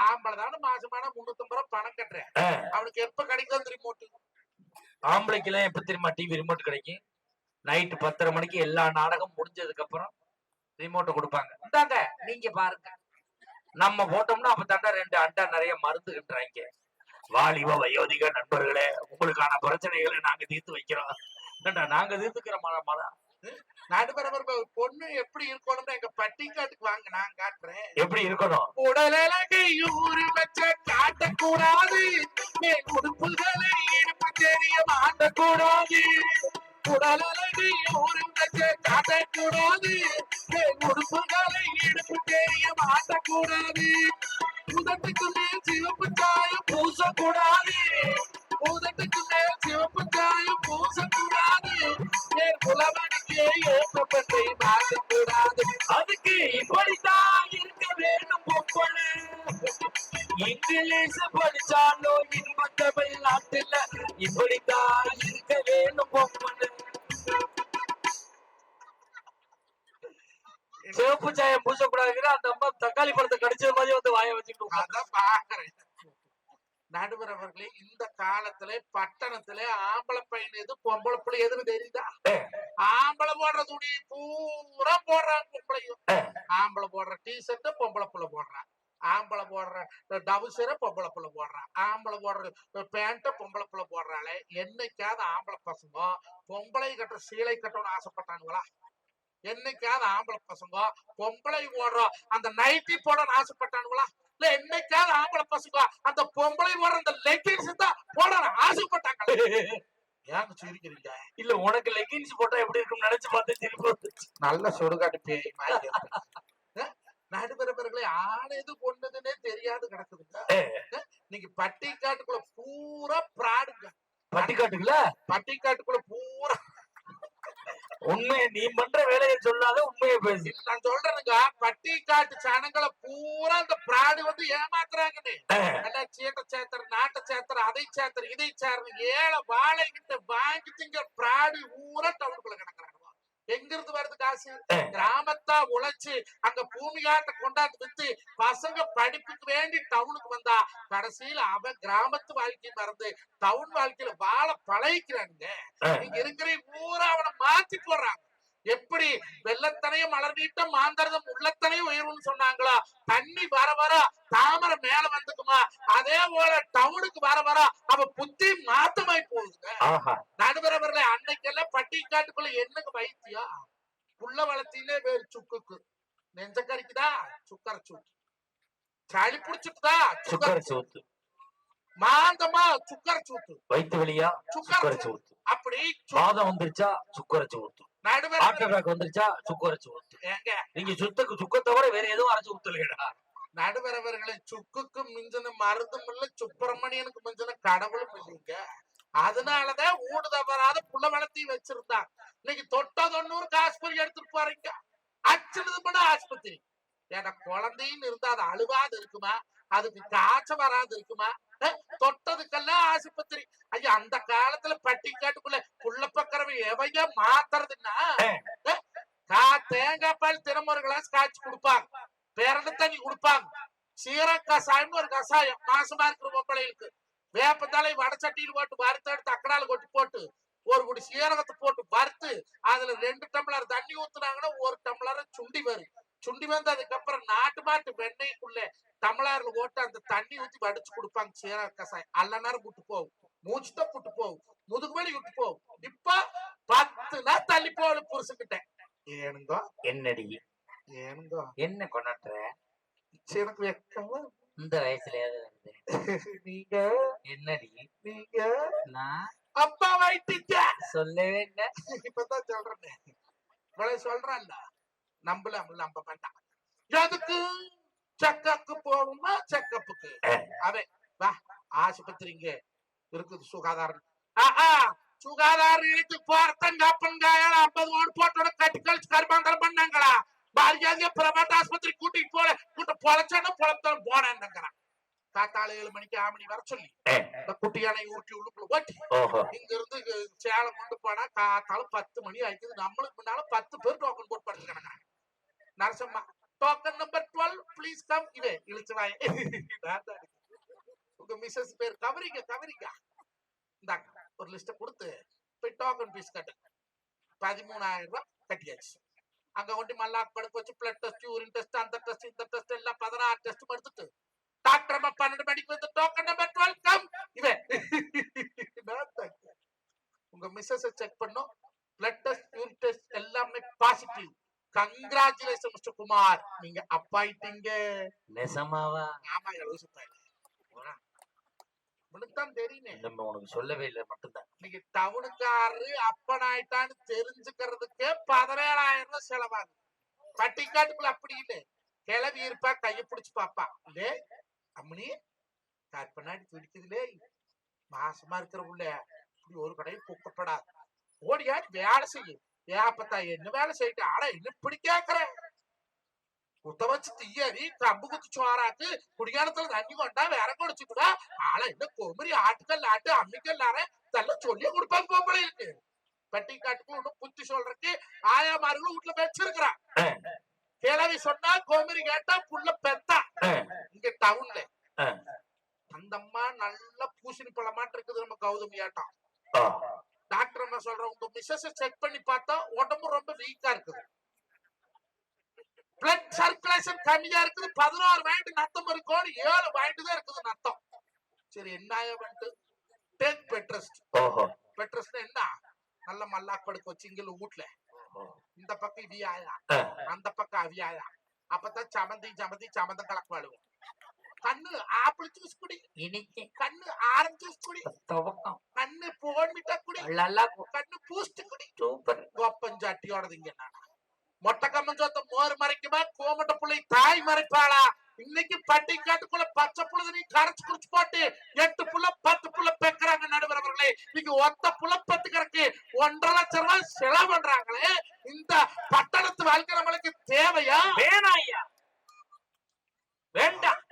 Speaker 1: ஆம்பளை தானே மாசமான 350 ரூபாய் பணம் கட்டுறேன். அவனுக்கு எப்ப கிடைக்கும் ரிமோட்?
Speaker 2: ஆம்பளைக்கு எல்லாம் எப்ப தெரியுமா டிவி ரிமோட் கிடைக்கும்? நைட்டு 10:30 மணிக்கு எல்லா நாடகம் முடிஞ்சதுக்கு அப்புறம் ரிமோட்டை கொடுப்பாங்க. இந்தாங்க நீங்க பாருங்க. நம்ம போட்டோம்னா அப்ப தாண்டா 2 அண்டா நிறைய மருந்து கட்டுறாங்க. வாலிப வயோதிக நண்பர்களே, உங்களுக்கான பிரச்சனைகளை நாங்க தீர்த்து வைக்கிறோம். நாங்க தீர்த்துக்கிற மரம்
Speaker 1: நடுவரவர் பொண்ணு எப்படி இருக்கணும்னு எங்க பட்டிக்காட்டுக்கு வாங்க, நான் காட்டுறேன்.
Speaker 2: எப்படி இருக்கணும்?
Speaker 1: உடலழகை ஊரு வச்ச காட்டக்கூடாது, உடுப்புகளை இடுப்பு தெரிய மாட்டக்கூடாது. உடலழகை ஊரு வச்ச காட்டக்கூடாது, உடுப்புகளை இடுப்பு தெரிய மாட்டக்கூடாது. உதட்டுக்கு மேல் சிவப்பு சாயம் பூசக்கூடாது, உதட்டுக்கு மேல் சிவப்பு சாயம் பூசக்கூடாது. புலவனுக்கே ஏற்பட்டை மாற்றக்கூடாது.
Speaker 2: அதுக்கு இப்படித்தான் இருக்க வேண்டும் பொம்பளை. இங்கிலீஷ் படிச்சாலும் இன்ப தமிழ்நாட்டுல இப்படித்தான் இருக்க வேண்டும் பொம்பளை. சிவப்பு சாயம் பூசக்கூடாதுங்கிற அந்த அம்மா தக்காளி பழத்தை கடிச்சது மாதிரி வந்து வாய வச்சுட்டு
Speaker 1: அதான் பாக்குறேன். நடுவரவர்களே, இந்த காலத்துல பட்டணத்துல ஆம்பளை பையன் எது பொம்பளை பிள்ளை எதுன்னு தெரியுதா? ஆம்பளை போடுற துணி பூரா போடுறாங்க பொம்பளையும். ஆம்பளை போடுற டிஷர்ட் பொம்பளை பிள்ளை போடுறான், ஆம்பளை போடுற டவுசரை பொம்பளை பிள்ளை போடுறான், ஆம்பளை போடுற பேண்ட பொம்பளை பிள்ளை போடுறாளே. என்னைக்காவது ஆம்பளை பசங்க பொம்பளை கட்டுற சீலை கட்டணும்னு ஆசைப்பட்டானுங்களா? என்னைக்காவது ஆம்பளை பசங்க பொம்பளை போடுற அந்த நைட்டி போடணும்னு ஆசைப்பட்டானுங்களா? இல்ல என்னைக்காவது ஆம்பளை பசங்க அந்த பொம்பளை போடுற அந்த லெகின்ஸ் தான் போடணும் ஆசைப்பட்டாங்க? ஏங்க சிரிக்கிறீங்க?
Speaker 2: இல்ல, உனக்கு லெகின்ஸ் போட்டா எப்படி இருக்கும்னு நினைச்சு பார்த்து சிரிப்பு.
Speaker 1: நல்ல சுடுகாட்டு பேய் மாதிரி. நடுவரவர்களே, ஆண் எது பொண்ணுதுன்னே தெரியாது கிடக்குதுங்க. நீங்க பட்டிக்காட்டுக்குள்ள பூரா பிராடுங்க.
Speaker 2: பட்டிக்காட்டுக்குள்ள
Speaker 1: பட்டிக்காட்டுக்குள்ள பூரா
Speaker 2: உண்மையை நீ பண்ற வேலையை சொல்லாத உண்மையை பேசு.
Speaker 1: நான் சொல்றேனுங்க, பட்டிக்காட்டு ஜனங்களை பூரா இந்த பிராடு வந்து ஏமாத்துறாங்கன்னு. எல்லாம் சீட்டை சேத்தர், நாட்டை சேத்தர், அதை சேத்தர், இதை சேத்தர், ஏழை வாழைகிட்ட வாங்கி திங்க பிராடு பூரா டவுனுக்குள்ள கிடக்குறாங்க. எங்க இருந்து வருது காசு? கிராமத்தா உழைச்சு அங்க பூமியாட்ட கொண்டாந்து வித்து பசங்க படிப்புக்கு வேண்டி டவுனுக்கு வந்தா கடைசியில அவன் கிராமத்து வாழ்க்கையை மறந்து டவுன் வாழ்க்கையில வாழ பழகிக்கிறானுங்க. இங்க இருக்கிற பூரா அவனை மாத்தி போடுறாங்க. எப்படி வெள்ளத்தனையும் மலர் நீட்டம் மாந்தரதம் உள்ளத்தனையும் உயர்வுன்னு சொன்னாங்களா, தண்ணி வர வர தாமரை மேல வந்துக்குமா, அதே போல டவுனுக்கு வர வர அவ புத்தி மாத்தமாய் போகுதுங்க. நடுவரவர்களே, அன்னைக்கெல்லாம் பட்டிக்காட்டுக்குள்ள என்னங்க வைத்தியம்? புள்ள வளர்த்திலே வேறு சுக்குக்கு, நெஞ்ச கறிக்குதா சுக்கர சூத்து, சளி புடிச்சுட்டுதா சுக்கர சூத்து, மாந்தமா சுக்கர சூத்து, வயிற்று வலியா சுக்கர சூத்து, அப்படி வாதம் வந்துருச்சா சுக்கர சூத்து, நடுவர் வந்துருச்சா சுக்கரைச்சு ஊத்து. நீங்க சுக்க தவிர வேற எதுவும் அரைச்சு ஊத்தலடா. நடுவரவர்களை சுக்குக்கு மிஞ்சின மருந்தும் இல்ல, சுப்பிரமணியனுக்கு மிஞ்சின கடவுளும் இல்லைங்க. அதனாலதான் ஊடு தவறாத புள்ள வளர்த்தி வச்சிருந்தாங்க. இன்னைக்கு தொட்ட 90 ஆஸ்பத்திரி எடுத்துட்டு போறீங்க, அச்சுனது பண்ண ஆஸ்பத்திரி. ஏன்னா குழந்தைன்னு இருந்தா அது அழுவாது இருக்குமா, அதுக்கு காய்ச்ச வராது இருக்குமா? தொட்டதுக்கெல்லாம் ஆஸ்பத்திரி. ஐயா, அந்த காலத்துல பட்டிக்காட்டுக்குள்ள புள்ள பக்கரவை எவையா மாத்துறதுன்னா, தேங்காய் பால் தினமுறை கிளாஸ் காய்ச்சி கொடுப்பாங்க, பிறந்த தண்ணி கொடுப்பாங்க, சீரக கசாயம்னு ஒரு கசாயம் மாசமா இருக்கிற பொம்பளைகளுக்கு, வேப்பத்தலை வடச்சட்டியில் போட்டு வறுத்து எடுத்து அக்கடால கொட்டி போட்டு ஒரு குடி சீரகத்தை போட்டு வறுத்து அதுல 2 டம்ளர் தண்ணி ஊத்துனாங்கன்னா 1 டம்ளர் சுண்டி வரும். சுண்டி வந்து அதுக்கப்புறம் நாட்டு மாட்டு வெண்ணெய்க்குள்ள டம்ளர்ல போட்டு அந்த தண்ணி ஊத்தி வடிச்சு கொடுப்பாங்க. சீரக கசாயம் அல்ல நேரம் புட்டு போகும், மூச்சுட்ட புட்டு போகும், முதுகு வலி விட்டு போகும். இப்ப 10 நாள் தள்ளி போகல புருஷன்கிட்ட. ஏனுங்கோ என்னடி ஏனுங்கோ என்ன கொண்டாடுற? எனக்கு வெக்கமா இந்த வயசுல நீங்க என்னடி நீங்க நான் அப்பா வைத்திக்க சொல்லவே இல்ல, இப்பதான் சொல்றேன். இவ்வளவு சொல்றேன்ல, நம்பல நம்ப மாட்டான். எதுக்கு செக்கப்புக்கு போகுமா? செக்கப்புக்கு அவன் வா, ஆஸ்பத்திரிங்க இருக்குது சுகாதாரம். சுகாதார நிலையத்துக்கு போறதங்க அப்பன்காயால 50 ஓடு போட்டோட கட்டி கழிச்சு கருமாங்கலம் பண்ணாங்களா? பாரியாதிய பிரைவேட் ஆஸ்பத்திரி கூட்டிட்டு போல கூட்ட பொழைச்சான பொழத்தான் போனேன்னுங்கிறான். காத்தால 7 மணிக்கு ஆமணி வர சொல்லி இந்த குட்டியானை ஊட்டி உள்ளுக்குள்ள ஓட்டி இங்க இருந்து சேலம் கொண்டு போனா காத்தால 10 மணி ஆயிடுது. நம்மளுக்கு முன்னால 10 பேர் டோக்கன் போட்டு படுத்து கிடக்காங்க. Narasamma, token number 12 please come. இவே இழுச்சுவாய, உங்க மிஸ்ஸஸ் பேர் கவரிங்க கவரிங்க, இந்தாங்க ஒரு லிஸ்ட கொடுத்து போய் டோக்கன் பீஸ் கட்டு. 13,000 ரூபாய் கட்டியாச்சு. அங்க கொண்டு மல்லாக்கு படுக்க வச்சு பிளட் டெஸ்ட், யூரின் டெஸ்ட், அந்த டெஸ்ட் இந்த டெஸ்ட் எல்லாம் 16 டெஸ்ட் எடுத்துட்டு டாக்டர் அம்மா 12 மணிக்கு வந்து டோக்கன் நம்பர் 12 கம். இவே உங்க மிஸ்ஸஸ் செக் பண்ணோம், பிளட் டெஸ்ட் யூரின் டெஸ்ட் எல்லாமே பாசிட்டிவ். கங்க்ராச்சுலேஷன் மிஸ்டர் குமார், நீங்க அப்பாயிட்டீங்க. நெசமாவா? ஆமா, எழுசுப்பாய் உனக்குதான் தெரியுமே, உனக்கு சொல்லவே இல்லை மட்டும்தான். நீங்க டவுனுக்காரரு அப்பன் ஆயிட்டான்னு தெரிஞ்சுக்கிறதுக்கே 17,000 ரூபாய் செலவாகும். பட்டிக்காட்டுக்குள்ள அப்படி இல்லை, கிளவி இருப்பா கைய பிடிச்சு பாப்பா, இல்லே அம்மனி கற்பனாடி துடிக்குதுலே, மாசமா இருக்கிற உள்ள இப்படி ஒரு கடையும் குக்கப்படாது, ஓடியாடி வேலை செய்யும். ஏப்பத்தா என்ன வேலை செய்யிட்டு, ஆனா என்ன இப்படி கேக்குறேன்? குத்த வச்சு தீயறி கம்பு குத்து சோறாக்கு குடிகாலத்துல தண்ணி கொண்டா வேற குடிச்சுட்டுடா, ஆனா என்ன கொமரி ஆட்டுக்கல் ஆட்டு அம்மிக்கல் இதெல்லாம் சொல்லி கொடுப்பாங்க பொம்பளை இருக்கு. பட்டிக்காட்டுக்கு ஒண்ணும் புத்தி சொல்றதுக்கு ஆயாமார்களும் வீட்டுல வச்சிருக்கிறான். கிளவி சொன்னா கோமரி கேட்டா புள்ள பெத்தா. இங்க டவுன்ல அந்த அம்மா நல்ல பூசணி பழமாட்டு இருக்குது நம்ம கௌதமி ஆட்டம். டாக்டர் அம்மா சொல்றோம், உங்க மிஸ்ஸஸ் செக் பண்ணி பார்த்தா உடம்பு ரொம்ப வீக்கா இருக்குது, பிளட் சர்க்குலேஷன் கம்மியா இருக்குது, 16 பாயிண்ட் நத்தம் இருக்கும், 7 பாயிண்ட் தான் இருக்குது நத்தம். சரி என்ன பண்ணிட்டு டேக் பெட்ரஸ்ட். பெட்ரஸ்ட் என்ன? நல்ல மல்லாக்கு படுக்க வச்சு இங்க வீட்டுல இந்த பக்கம் இவியாயா அந்த பக்கம் அவியாயா, அப்பதான் சமந்தி சமந்தி சமந்தம் கலக்கு வாழுவோம். கண்ணு ஆப்பிள் ஜூஸ் குடி, இன்னைக்கு கண்ணு ஆரஞ்சு ஜூஸ் குடி, கண்ணு போன்மிட்டா குடி, கண்ணு பூஸ்ட் குடி. சூப்பர். கோப்பஞ்சாட்டியோடது இங்க மொட்டை கம்மஞ்சோத்த மோர் மறைக்குமா, கோமட்ட பிள்ளை தாய் மறைப்பாளா? இன்னைக்கு பட்டிக்காட்டுக்குள்ள பச்சை புழுதி கரைச்சு குடிச்சு போட்டு 8 புள்ள 10 புள்ள பெக்குறாங்க நடுவர் அவர்களே. இன்னைக்கு ஒத்த புள்ள பெத்துக்கிறதுக்கு 1,50,000 செலவு பண்றாங்களே. இந்த பட்டணத்து வாழ்க்கை நம்மளுக்கு தேவையா?
Speaker 2: வேணாம் ஐயா, வேண்டாம்.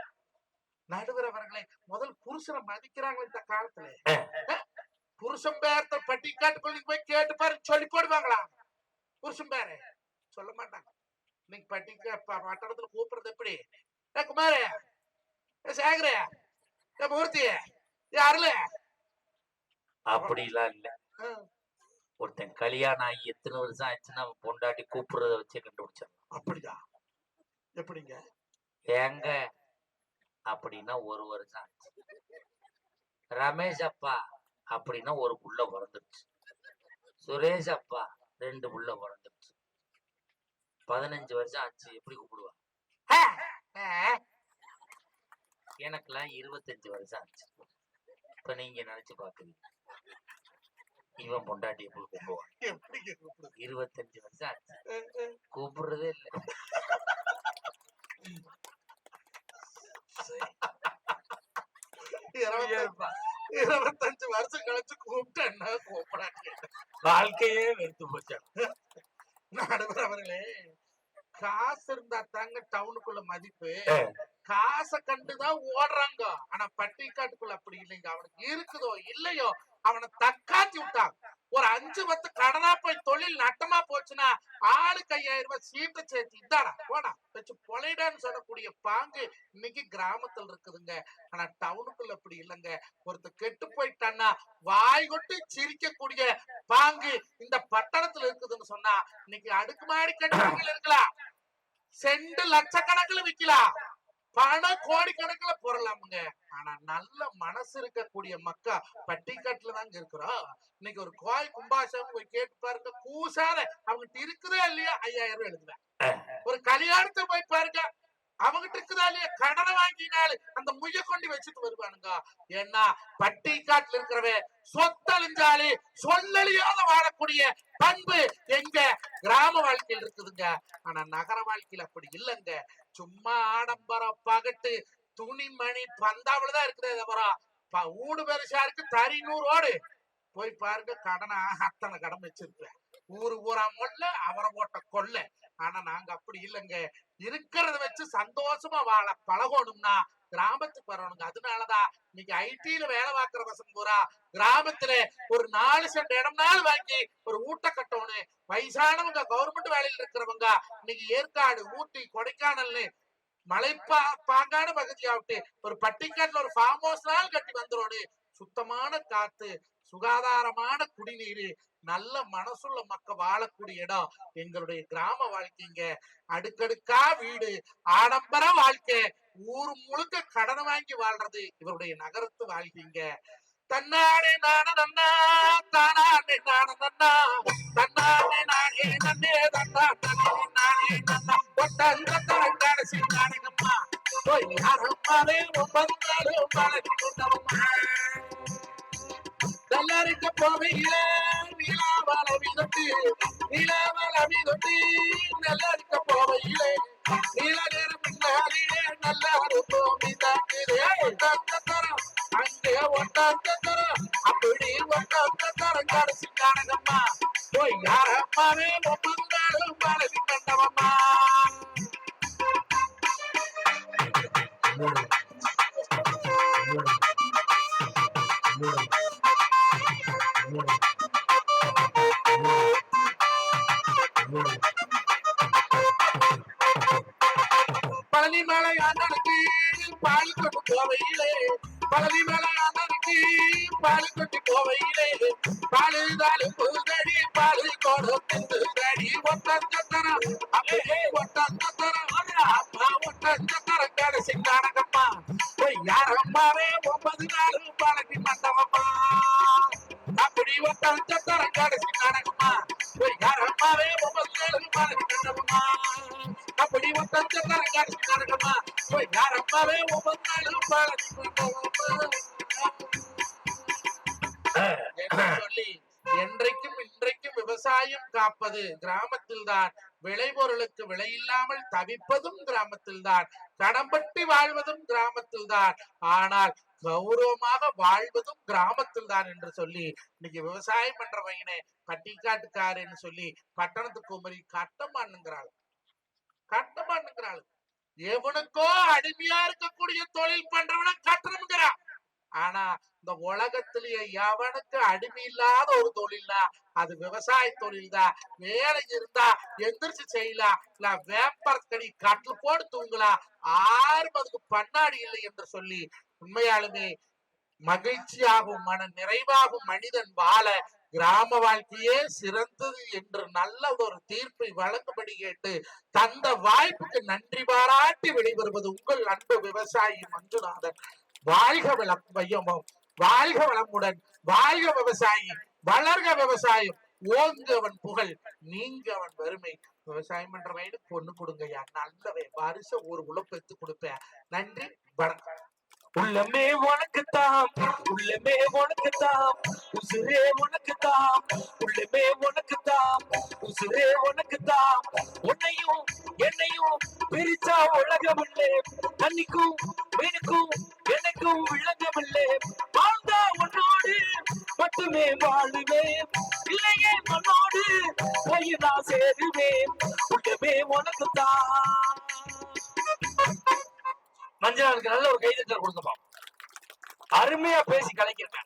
Speaker 1: நடுவர் அவர்களே, முதல் புருஷனை மதிக்கிறாங்க இந்த காலத்துல. புருஷன் பேர்த்த பட்டிக்காட்டுக்குள்ள போய் கேட்டு பாரு, சொல்லி போடுவாங்களா? புருஷன் பேரு சொல்ல மாட்டாங்க. இன்னைக்கு பட்டணத்துல கூப்பிடுறது எப்படி? குமார, சேகர, மூர்த்தி, அருள
Speaker 2: அப்படிலாம் இல்ல. ஒருத்தன் கல்யாணம் ஆகி எத்தனை வருஷம் ஆச்சுன்னா பொண்டாட்டி கூப்பிடுறத வச்சே கண்டுபிடிச்சான்.
Speaker 1: அப்படியா? எப்படிங்க?
Speaker 2: ஏங்க அப்படின்னா 1 வருஷம் ஆச்சு. ரமேஷ் அப்பா அப்படின்னா 1 புள்ள பிறந்துருச்சு. சுரேஷ் அப்பா 2 புள்ள பிறந்துருச்சு. 15 வருஷம் ஆச்சு. எப்படி கூப்பிடுவா? எனக்கெல்லாம் 25 வருஷம் ஆச்சு. இப்ப நீங்க நினைச்சு பாக்குறீங்க, இவன் பொண்டாட்டி எப்படி கூப்பிடுவான்? 25 வருஷம் ஆச்சு, கூப்பிடுறதே இல்லை.
Speaker 1: 25 வருஷம் கழிச்சு கூப்பிட்டேன்னா கூப்பிடாங்க.
Speaker 2: வாழ்க்கையே வெறுத்து போச்சு.
Speaker 1: நடுவர் அவர்களே, காசு இருந்தா தாங்க டவுனுக்குள்ள மதிப்பு. காசை கண்டுதான் ஓடுறாங்க. ஆனா பட்டிக்காட்டுக்குள்ள அப்படி இல்லைங்க. அவனுக்கு இருக்குதோ இல்லையோ அவனை தக்காத்தி விட்டாங்க. ஒரு 5-10 கடனா போய் தொழில் நட்டமா போச்சுன்னா ஆளுக்கு 5,000 ரூபாய் சீட்டை சேர்த்து இதாடா போடா வச்சு பொழைடான்னு சொல்லக்கூடிய பாங்கு இன்னைக்கு கிராமத்துல இருக்குதுங்க. ஆனா டவுனுக்குள்ள அப்படி இல்லைங்க. ஒருத்தர் கெட்டு போயிட்டான்னா வாய் கொட்டு சிரிக்கக்கூடிய பாங்கு இந்த பட்டணத்துல இருக்குதுன்னு சொன்னா இன்னைக்கு அடுக்குமாடி கட்டிடங்கள் இருக்கலாம், செண்டு லட்சக்கணக்கில் விற்கலாம், பணம் கோடிக்கணக்கில் பொறலாமுங்க. ஆனா நல்ல மனசு இருக்கக்கூடிய மக்கா பட்டிக்காட்டுல தாங்க இருக்கிறோம். இன்னைக்கு ஒரு கோயில் கும்பாசம் போய் கேட்டு பாருங்க, கூசாத அவங்கிட்ட இருக்குதா இல்லையா 5,000 ரூபாய் எழுதுவேன். ஒரு கல்யாணத்தை போய் பாருங்க, அவங்கிட்ட இருக்குதா இல்லையா கடனை வாங்கினாலும் அந்த முய்ய கொண்டு வச்சுட்டு வருவானுங்க. ஏன்னா பட்டிக்காட்டுல இருக்கிறவ சொத்தழிஞ்சாலே சொல்லழியாத வாழக்கூடிய பண்பு எங்க கிராம வாழ்க்கையில் இருக்குதுங்க. ஆனா நகர வாழ்க்கையில் அப்படி இல்லைங்க. சும்மா ஆடம்பரம் பகட்டு துணிமணி பந்தாவில்தான் இருக்குது. அப்புறம் ஊடு பெருசா இருக்கு, தறி 100 ஓடு போய் பாருங்க, கடனா அத்தனை கடன் வச்சிருப்பேன். ஊரா மொல்ல அவரை போட்ட கொள்ள. ஆனா நாங்க அப்படி இல்லைங்க. இருக்கிறத வச்சு சந்தோஷமா வாழ பழகணும்னா கிராமத்துக்கு வரணுங்க. அதனாலதான் இன்னைக்கு ஐடில வேலை பார்க்கிற பசங்க பூரா கிராமத்துல ஒரு 4 சென்ட் இடம்னாலும் வாங்கி ஒரு ஊட்ட கட்டணும். வயசானவங்க கவர்மெண்ட் வேலையில் இருக்கிறவங்க இன்னைக்கு ஏற்காடு, ஊட்டி, கொடைக்கானல்னு பாங்கான பகுதியாவிட்டு ஒரு பட்டிக்காட்டுல ஒரு ஃபார்ம் ஹவுஸ்னாலும் கட்டி வந்துடும். சுத்தமான காத்து, சுகாதாரமான குடிநீர், நல்ல மனசுள்ள மக்கள் வாழக்கூடிய இடம் எங்களுடைய கிராம வாழ்க்கைங்க. அடுக்கடுக்கா வீடு, ஆடம்பர வாழ்க்கை, ஊர் முழுக்க கடன் வாங்கி வாழ்றது இவருடைய நகரத்து வாழ்க்கைங்க. தன்னானே நான நன்னா தானானே நான நன்னா தன்னானே நானே நன்னே தன்னா நானே நன்னா ஒட்டந்தத்தரம் கடைசி நாடகம்மா போய் யாரம்மாவே 9 நாளும் பழகி கொண்டவம்மா. நல்லருக்க போவையிலே நீலாவள விதத்து நல்லருக்க போவையிலே நீல நேரம் பின்னாடியே நல்ல ஒட்டந்தத்தரம் அங்கே ஒட்டந்தத்தரம் அப்படி ஒட்டந்தத்தரம் கடைசி நாடகம்மா போய் யாரம்மாவே 9 நாளும் பழகி கொண்டவம்மா. பழனிமலை அண்ணனுக்கு பால் கொண்டு போவையிலே பழனிமலை அண்ணனுக்கு பால் கொண்டு போவையிலே பாலுதாலு புதடி பாலு கொடுத்தடி ஒட்டந்தத்தரம் அப்படியே ஒட்டந்தத்தரம் அப்பா ஒட்டந்தத்தரம் கடைசி நாடகம்மா போய் யாரம்மாவே 9 நாளும் பழகி மண்டபம்மா. அப்படி ஒட்டந்தத்தரம் கடைசி நாடகம்மா போய் யாரம்மாவே 9 நாளும் பழகி மண்டபம்மா. அப்படி ஒட்டந்தத்தரம் கடைசி நாடகம்மா போய் யாரம்மாவே 9 நாளும் பழகி மண்டபம்மா. சொல்லி என்றைக்கும் இன்றைக்கும் விவசாயம் காப்பது கிராமத்தில் தான், விளைபொருளுக்கு விலையில்லாமல் தவிப்பதும் கிராமத்தில் தான், கடம்பட்டி வாழ்வதும் கிராமத்தில் தான், ஆனால் கௌரவமாக வாழ்வதும் கிராமத்தில் தான் என்று சொல்லி இன்னைக்கு விவசாயம் பண்ற பையனே பட்டிக்காட்டுக்காருன்னு சொல்லி பட்டணத்துக்கு குமரி கட்டமானுங்கிறாள். எவனுக்கோ அடிமையா இருக்கக்கூடிய தொழில் பண்றவன கட்டணுங்கிறான். ஆனா இந்த உலகத்திலேயே எவனுக்கு அடிமை இல்லாத ஒரு தொழில்னா அது விவசாய தொழில் தான். வேலை இருந்தா எந்திரிச்சு செய்யலாம், இல்ல வேப்பரத்தடி கட்டில் போட்டு தூங்கலாம், யாரும் அதுக்கு பண்ணாடி இல்லை என்று சொல்லி உண்மையாலுமே மகிழ்ச்சியாகும் மன நிறைவாகும் மனிதன் வாழ கிராம வாழ்க்கையே சிறந்தது என்று நல்ல ஒரு தீர்ப்பை வழங்கும்படி கேட்டு தந்த வாய்ப்புக்கு நன்றி பாராட்டி வெளிவருவது உங்கள் அன்பு விவசாயி மஞ்சுநாதன். வாழ்க வளம் வையமும், வாழ்க வளமுடன், வாழ்க விவசாயி, வளர்க விவசாயம், ஓங்கு அவன் புகழ், நீங்க அவன் வறுமை. விவசாயம் பண்ற வயது பொண்ணு கொடுங்கய்யா, நல்லவே வருஷம் ஒரு உழப்பு எடுத்து கொடுப்பேன். நன்றி, வணக்கம்.
Speaker 2: உள்ளமே உனக்குத்தான், உள்ளமே உனக்குத்தான், உசுரே உனக்குத்தான், உள்ளமே உனக்குத்தான், உசுரே உனக்குத்தான். உன்னையும் என்னையும் பிரிச்சா உலகமில்லை, தண்ணிக்கும் மீனுக்கும் எனக்கும் விளங்கமில்லை. வாழ்ந்தா உன்னோடு மட்டுமே வாழுவேன், இல்லையே மண்ணோடு கையினா சேருவேன். உள்ளமே உனக்குத்தான். மஞ்சளுக்கு நல்ல ஒரு கைதட்டல் கொடுங்கப்பா. அருமையா பேசி கலைக்கிறேன்.